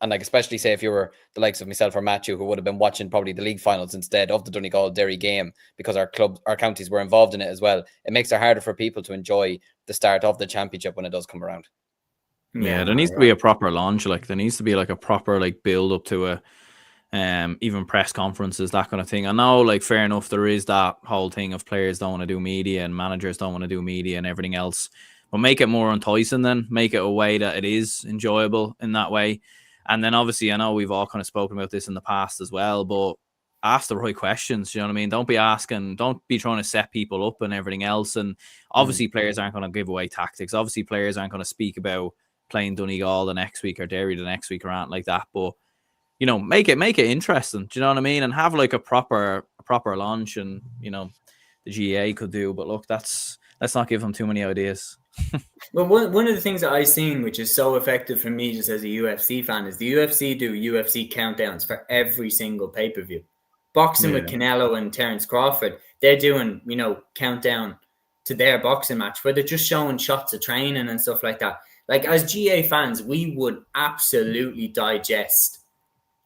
And like, especially say if you were the likes of myself or Matthew, who would have been watching probably the league finals instead of the Donegal Derry game because our counties were involved in it as well. It makes it harder for people to enjoy the start of the championship when it does come around. Yeah, there needs to be a proper launch. Like there needs to be like a proper like build up to a even press conferences, that kind of thing. I know, like, fair enough, there is that whole thing of players don't want to do media and managers don't want to do media and everything else. But make it more enticing then. Make it a way that it is enjoyable in that way. And then obviously, I know we've all kind of spoken about this in the past as well, but ask the right questions. You know what I mean? Don't be trying to set people up and everything else. And obviously players aren't going to give away tactics. Obviously players aren't going to speak about playing Donegal the next week or Derry the next week or anything like that. But you know, make it interesting. Do you know what I mean? And have like a proper launch, and you know, the GA could do. But look, let's not give them too many ideas. Well, one of the things that I've seen, which is so effective for me just as a UFC fan, is the UFC do UFC countdowns for every single pay-per-view. Boxing with Canelo and Terence Crawford, they're doing, you know, countdown to their boxing match where they're just showing shots of training and stuff like that. Like, as GA fans, we would absolutely digest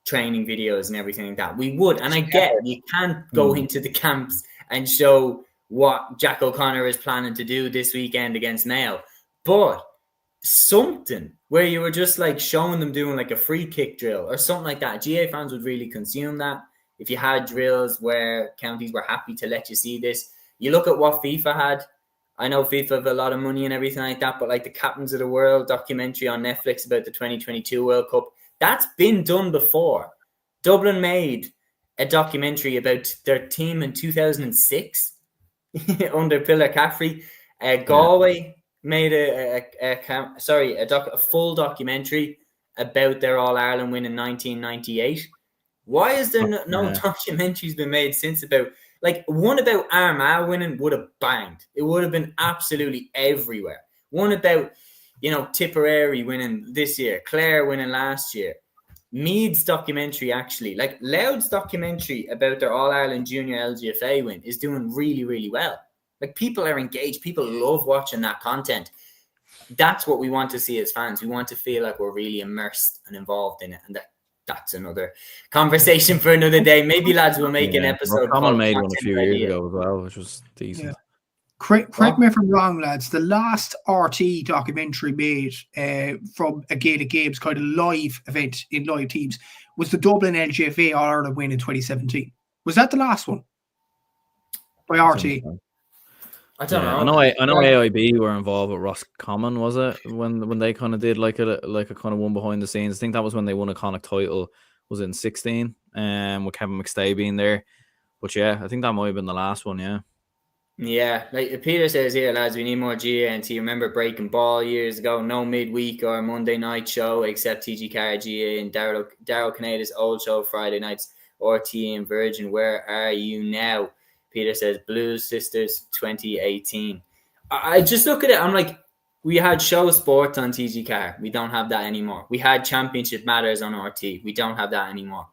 training videos and everything like that. We would. And I get you can't go into the camps and show what Jack O'Connor is planning to do this weekend against Mayo. But something where you were just like showing them doing like a free kick drill or something like that. GA fans would really consume that. If you had drills where counties were happy to let you see this. You look at what FIFA had. I know FIFA have a lot of money and everything like that, but like the Captains of the World documentary on Netflix about the 2022 World Cup, that's been done before. Dublin made a documentary about their team in 2006 under Pillar Caffrey. Galway made a full documentary about their All-Ireland win in 1998. Why is there no documentaries been made since about, like, one about Armagh winning would have banged. It would have been absolutely everywhere. One about, you know, Tipperary winning this year, Clare winning last year. Meade's documentary, actually, like Louth's documentary about their All-Ireland Junior LGFA win is doing really, really well. Like, people are engaged. People love watching that content. That's what we want to see as fans. We want to feel like we're really immersed and involved in it. And that's another conversation for another day. Maybe lads will make an episode. Someone made one a few years ago as well, which was decent. Yeah. Correct me if I'm wrong, lads. The last RT documentary made from a Gaelic Games kind of live event in live teams was the Dublin LGFA All-Ireland win in 2017. Was that the last one? By RT? I don't know. I know AIB were involved with Roscommon, was it? When they kind of did like a kind of one behind the scenes. I think that was when they won a Connacht title. Was it in 16? With Kevin McStay being there. But yeah, I think that might have been the last one, yeah. Yeah, like Peter says here, lads, we need more GA&T. Remember Breaking Ball years ago? No midweek or Monday night show except TG Car, GA, and Daryl Caneda's old show Friday nights, RT and Virgin. Where are you now? Peter says Blues Sisters 2018. I just look at it. I'm like, we had show sports on TG Car. We don't have that anymore. We had Championship Matters on RT. We don't have that anymore.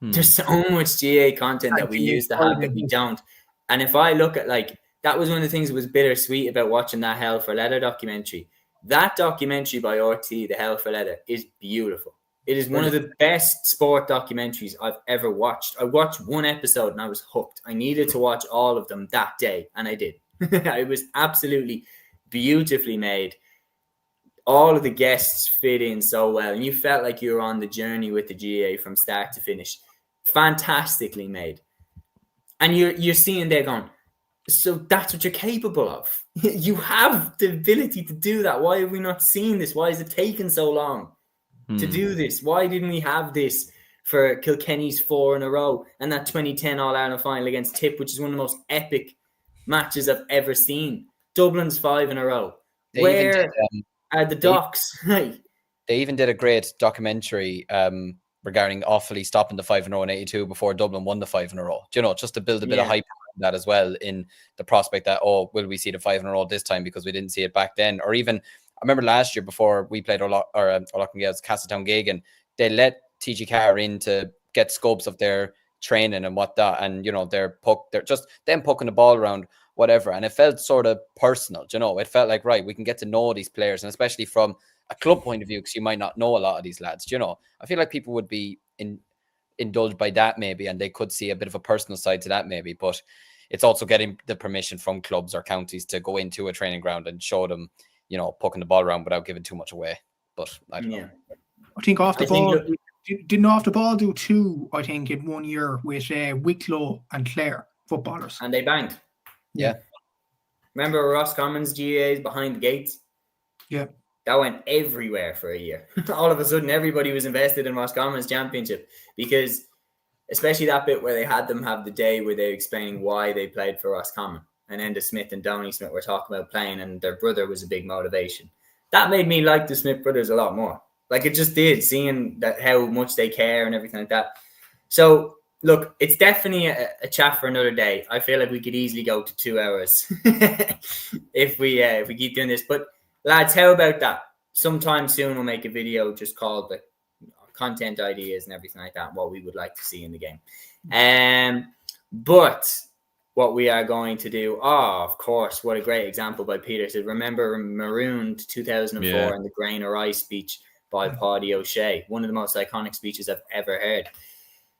There's so much GA content that we used to have that we don't. And if I look at, like, that was one of the things that was bittersweet about watching that Hell for Leather documentary. That documentary by RT, The Hell for Leather, is beautiful. It is one of the best sport documentaries I've ever watched. I watched one episode and I was hooked. I needed to watch all of them that day, and I did. It was absolutely beautifully made. All of the guests fit in so well, and you felt like you were on the journey with the GA from start to finish. Fantastically made. And you're seeing there going, so that's what you're capable of. You have the ability to do that. Why have we not seen this? Why is it taking so long to do this? Why didn't we have this for Kilkenny's 4 in a row and that 2010 All-Ireland final against Tip, which is one of the most epic matches I've ever seen? Dublin's 5 in a row. Where are the docs? They even did a great documentary regarding Offaly stopping the 5 in a row in 82 before Dublin won the 5 in a row. Do you know, just to build a bit of hype around that as well, in the prospect that, will we see the 5 in a row this time because we didn't see it back then? Or even, I remember last year before we played Castletown Gagan, they let TG Carr in to get scopes of their training and whatnot, and you know, they're just them poking the ball around, whatever, and it felt sort of personal. You know, it felt like, right, we can get to know these players, and especially from a club point of view, because you might not know a lot of these lads. You know, I feel like people would be indulged by that maybe, and they could see a bit of a personal side to that maybe. But it's also getting the permission from clubs or counties to go into a training ground and show them, you know, poking the ball around without giving too much away. But I don't know. I think off the ball, didn't off the ball do 2, I think, in 1 year with Wicklow and Clare footballers. And they banged. Yeah. Remember Roscommon's GAs behind the gates? Yeah. That went everywhere for a year. All of a sudden, everybody was invested in Roscommon's championship, because especially that bit where they had them have the day where they were explaining why they played for Roscommon. And then the Smith and Downey Smith were talking about playing, and their brother was a big motivation. That made me like the Smith brothers a lot more. Like, it just did, seeing that how much they care and everything like that. So, look, it's definitely a chat for another day. I feel like we could easily go to 2 hours if we keep doing this. But lads, how about that? Sometime soon we'll make a video just called the content ideas and everything like that, what we would like to see in the game. But what we are going to do, of course, what a great example by Peter said. Remember Marooned 2004 and the Grain or Ice speech by Paddy O'Shea, one of the most iconic speeches I've ever heard.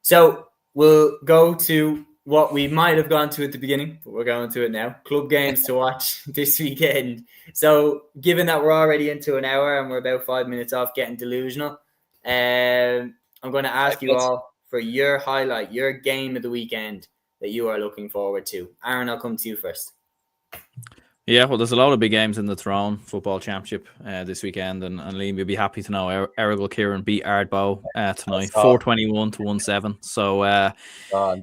So we'll go to what we might have gone to at the beginning, but we're going to it now. Club games to watch this weekend. So given that we're already into an hour and we're about 5 minutes off getting delusional, I'm going to ask you all for your highlight, your game of the weekend that you are looking forward to. Aaron, I'll come to you first. Yeah, well, there's a lot of big games in the Tyrone Football Championship this weekend, and Liam, you'll be happy to know Errigal Kieran beat Ardbow tonight, 421 to 17. So,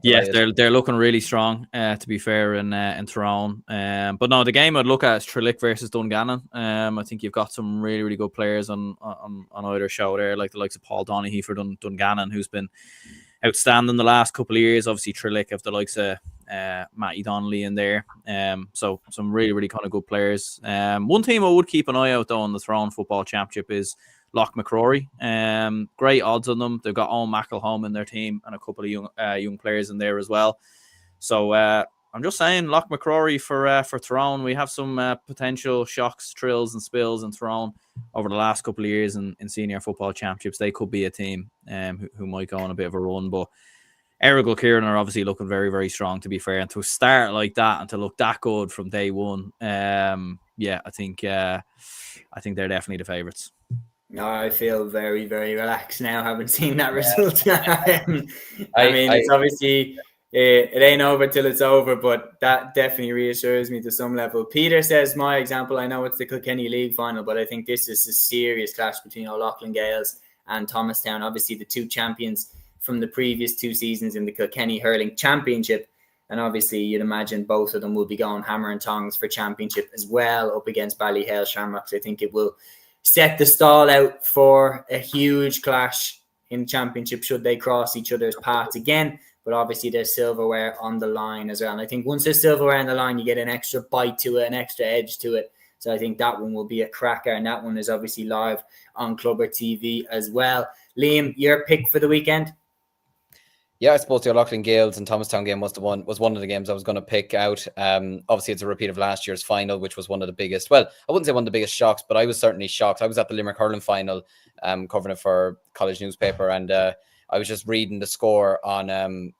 they're looking really strong, to be fair, in Tyrone. But no, the game I'd look at is Tralee versus Dungannon. I think you've got some really, really good players on either show there, like the likes of Paul Donaghy for Dungannon, who's been outstanding the last couple of years. Obviously, Tralee have the likes of Matty Donnelly in there. So some really, really kind of good players. One team I would keep an eye out though in the Tyrone Football Championship is Loch McCrory. Great odds on them. They've got Owen McElhome in their team and a couple of young players in there as well. So I'm just saying, Loch McCrory for Tyrone. We have some potential shocks, thrills, and spills in Tyrone over the last couple of years in senior football championships. They could be a team who might go on a bit of a run, but Errigal Kieran are obviously looking very, very strong, to be fair. And to start like that and to look that good from day one, I think they're definitely the favourites. No, I feel very, very relaxed now, having seen that result. I mean, it's obviously it ain't over till it's over, but that definitely reassures me to some level. Peter says, my example, I know it's the Kilkenny League final, but I think this is a serious clash between O'Loughlin Gales and Thomastown. Obviously, the two champions from the previous 2 seasons in the Kilkenny Hurling Championship. And obviously, you'd imagine both of them will be going hammer and tongs for championship as well up against Ballyhale Shamrocks. I think it will set the stall out for a huge clash in championship should they cross each other's paths again. But obviously, there's silverware on the line as well. And I think once there's silverware on the line, you get an extra bite to it, an extra edge to it. So I think that one will be a cracker. And that one is obviously live on Clubber TV as well. Liam, your pick for the weekend? Yeah, I suppose the O'Loughlin Gales and Thomastown game was one of the games I was going to pick out. Obviously, it's a repeat of last year's final, which was one of the biggest. Well, I wouldn't say one of the biggest shocks, but I was certainly shocked. I was at the Limerick Hurling final, covering it for college newspaper, and I was just reading the score on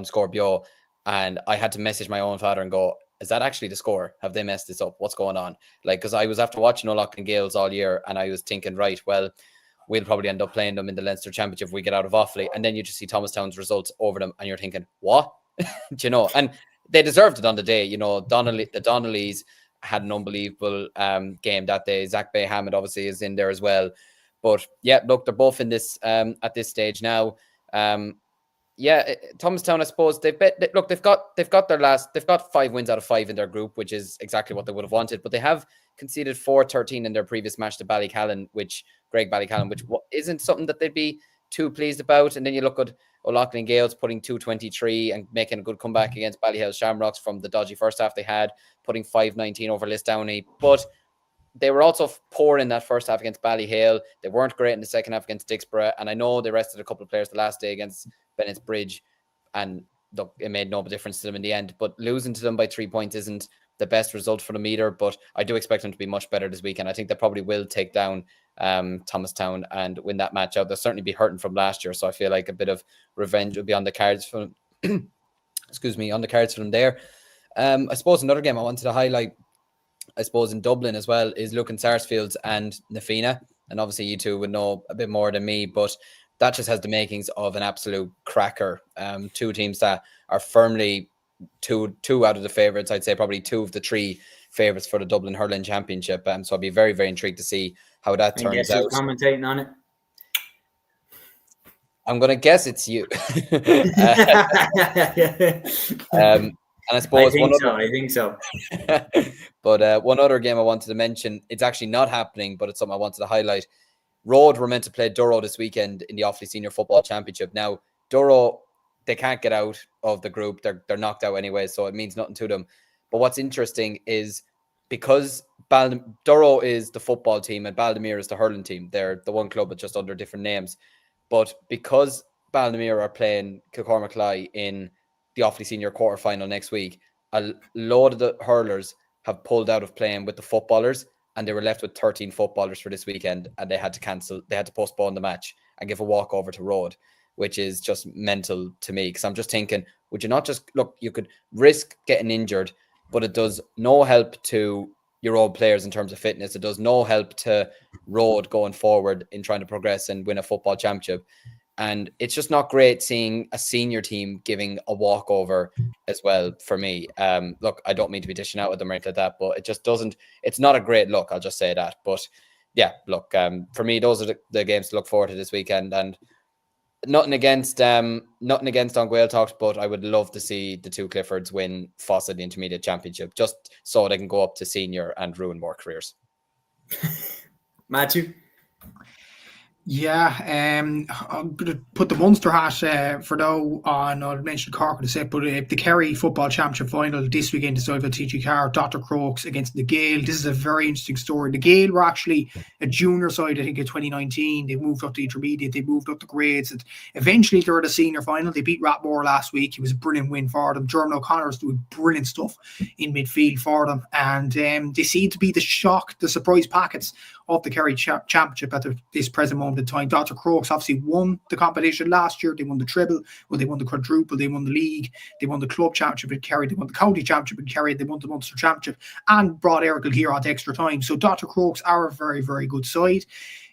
Score Bio, and I had to message my own father and go, "Is that actually the score? Have they messed this up? What's going on?" Like, because I was after watching O'Loughlin Gales all year, and I was thinking, right, well, we'll probably end up playing them in the Leinster Championship if we get out of Offaly. And then you just see Thomastown's results over them, and you're thinking, what? Do you know? And they deserved it on the day. You know, the Donnellys had an unbelievable game that day. Zach Bayhammond obviously is in there as well. But yeah, look, they're both in this at this stage now. Thomastown, I suppose they've got 5 wins out of 5 in their group, which is exactly what they would have wanted. But they have conceded 4-13 in their previous match to Ballycallan, which isn't something that they'd be too pleased about. And then you look at O'Loughlin Gales putting 2-23 and making a good comeback against Ballyhale Shamrocks from the dodgy first half they had, putting 5-19 over Lisdowney. But they were also poor in that first half against Ballyhale. They weren't great in the second half against Dixborough. And I know they rested a couple of players the last day against Bennett's Bridge, and look, it made no difference to them in the end. But losing to them by 3 points isn't the best result for them either. But I do expect them to be much better this weekend. I think they probably will take down Thomastown, and win that match out. They'll certainly be hurting from last year, so I feel like a bit of revenge will be on the cards for them. Excuse me, on the cards for them there. I suppose another game I wanted to highlight, I suppose in Dublin as well, is Lucan Sarsfields and Nafina. And obviously you two would know a bit more than me, but that just has the makings of an absolute cracker. Two teams that are firmly two out of the favourites. I'd say probably two of the three favourites for the Dublin Hurling Championship. So I'd be very, very intrigued to see how that turns guess out. who's commentating on it? I'm going to guess it's you. And I suppose I think so. But one other game I wanted to mention, it's actually not happening, but it's something I wanted to highlight. Road were meant to play Durrow this weekend in the Offaly Senior Football Championship. Now, Durrow, they can't get out of the group. They're knocked out anyway, so it means nothing to them. But what's interesting is because Durrow is the football team and Baldemere is the hurling team. They're the one club but just under different names. But because Baldemere are playing Kilcormac in the Offaly Senior quarterfinal next week, a load of the hurlers have pulled out of playing with the footballers, and they were left with 13 footballers for this weekend, and they had to postpone the match and give a walkover to Road, which is just mental to me. Because I'm just thinking, would you not just look? You could risk getting injured, but it does no help to your own players in terms of fitness. It does no help to Road going forward in trying to progress and win a football championship. And it's just not great seeing a senior team giving a walkover as well for me. Look, I don't mean to be dishing out with them or anything like that, but it just doesn't, it's not a great look. I'll just say that. But yeah, look, for me, those are the games to look forward to this weekend. And nothing against on Gaeltacht, but I would love to see the two Cliffords win Fossa the Intermediate Championship, just so they can go up to senior and ruin more careers. Matthew? Yeah, I'm going to put the Munster hat for now on. I'll mention Cork in a sec, but the Kerry Football Championship final this weekend decided by TG Carr, Dr. Crokes against the Gael. This is a very interesting story. The Gael were actually a junior side, I think, in 2019. They moved up to intermediate, they moved up the grades, and eventually they were at the senior final. They beat Rathmore last week. It was a brilliant win for them. German O'Connor's doing brilliant stuff in midfield for them, and they seem to be the surprise packets of the Kerry Championship at this present moment in time. Dr. Crokes obviously won the competition last year. They won the treble. Well, they won the quadruple. They won the league. They won the club championship in Kerry. They won the county championship in Kerry. They won the Munster championship and brought Eric here on to extra time. So Dr. Crokes are a very, very good side.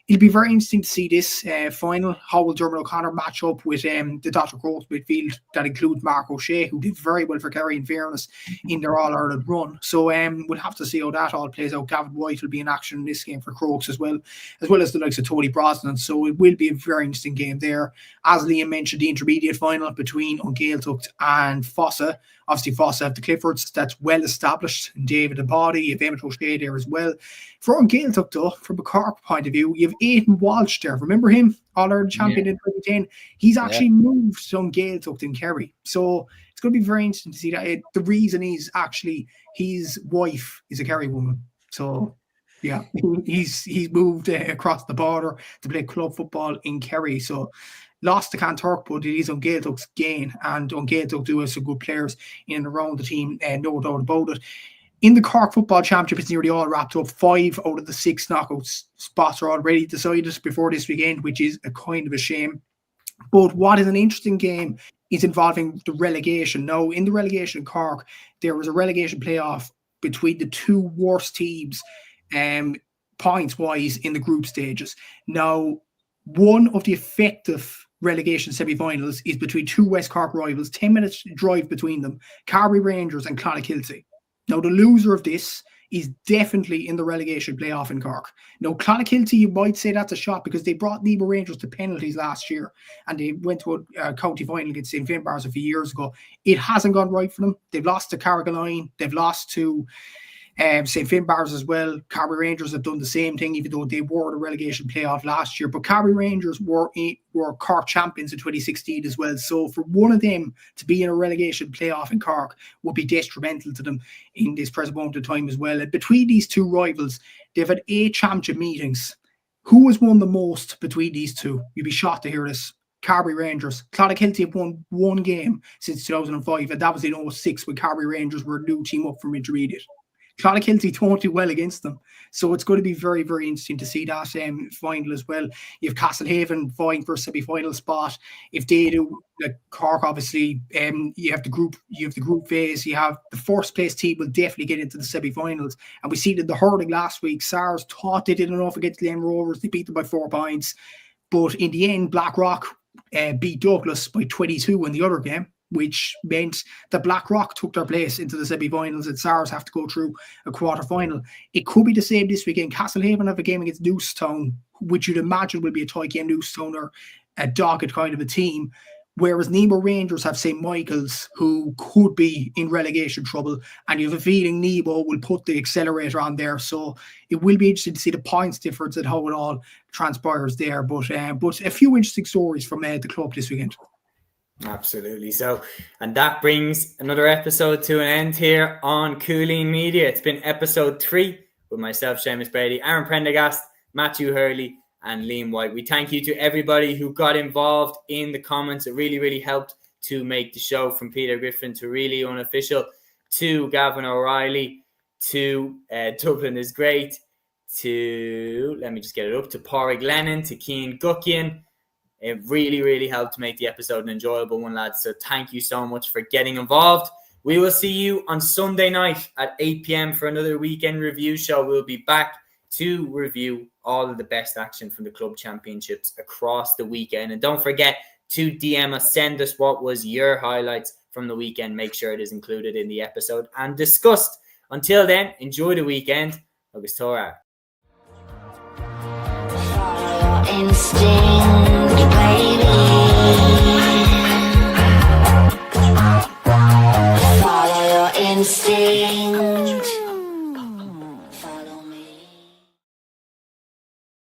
It'll be very interesting to see this final. How will Dermot O'Connor match up with the Dr. Crokes midfield that includes Mark O'Shea, who did very well for Kerry in fairness in their All-Ireland run. So we'll have to see how that all plays out. Gavin White will be in action in this game for Crokes as well as the likes of Tony Brosnan. So it will be a very interesting game there. As Liam mentioned, the intermediate final between Gaeltacht and Fossa. Obviously, Fossa have the Cliffords. That's well established. And David and Body, you have Emmett O'Shea there as well. For Gaeltacht, though, from a Cork point of view, you have Aidan Walsh there. Remember him? All-Ireland champion in 2010. He's actually moved from Gaeltacht in Kerry. So it's going to be very interesting to see that. The reason is actually his wife is a Kerry woman. So yeah, he's moved across the border to play club football in Kerry. So lost to Cantork, but it is Gaeltacht's gain, and Gaeltacht do have some good players in and around the team, no doubt about it. In the Cork Football Championship, it's nearly all wrapped up. 5 out of the 6 knockout spots are already decided before this weekend, which is a kind of a shame. But what is an interesting game is involving the relegation. Now, in the relegation in Cork, there was a relegation playoff between the two worst teams, points-wise, in the group stages. Now, one of the effective relegation semi-finals is between two West Cork rivals, 10 minutes drive between them, Carbery Rangers and Clonakilty. Now, the loser of this is definitely in the relegation playoff in Cork. Now, Clonakilty, you might say that's a shot because they brought Nemo Rangers to penalties last year and they went to a county final against St. Finbarrs a few years ago. It hasn't gone right for them. They've lost to Carrigaline. They've lost to St. Finbarrs as well. Carbery Rangers have done the same thing, even though they were the relegation playoff last year. But Carbery Rangers were Cork champions in 2016 as well. So for one of them to be in a relegation playoff in Cork would be detrimental to them in this present moment of time as well. And between these two rivals, they've had 8 championship meetings. Who has won the most between these two? You'd be shocked to hear this. Carbery Rangers. Clonakilty have won 1 game since 2005, and that was in 2006 when Carbery Rangers were a new team up from intermediate. Clonakilty don't do well against them. So it's going to be very, very interesting to see that final as well. You have Castlehaven vying for a semi-final spot. If they do, like Cork, obviously, you have the group phase. You have the first place team will definitely get into the semi-finals. And we seen in the hurling last week, SARS thought they did enough against Lane Rovers. They beat them by 4 points. But in the end, Blackrock beat Douglas by 22 in the other game, which meant that Blackrock took their place into the semi-finals and SARS have to go through a quarter-final. It could be the same this weekend. Castlehaven have a game against Newstown, which you'd imagine will be a tight game. Newstown are a dogged kind of a team, whereas Nemo Rangers have St. Michael's, who could be in relegation trouble, and you have a feeling Nemo will put the accelerator on there. So it will be interesting to see the points difference and how it all transpires there. But a few interesting stories from the club this weekend. Absolutely. So, and that brings another episode to an end here on Cúilín Media. It's been episode 3 with myself, Seamus Brady, Aaron Prendergast, Matthew Hurley, and Liam White. We thank you to everybody who got involved in the comments. It really, really helped to make the show, from Peter Griffin to Really Unofficial to Gavin O'Reilly to Dublin is Great to, let me just get it up, to Pádraig Lennon, to Cian Guckian. It really, really helped to make the episode an enjoyable one, lads. So thank you so much for getting involved. We will see you on Sunday night at 8 p.m. for another weekend review show. We'll be back to review all of the best action from the club championships across the weekend. And don't forget to DM us, send us what was your highlights from the weekend. Make sure it is included in the episode and discussed. Until then, enjoy the weekend. Agus Torah. Instinct, baby.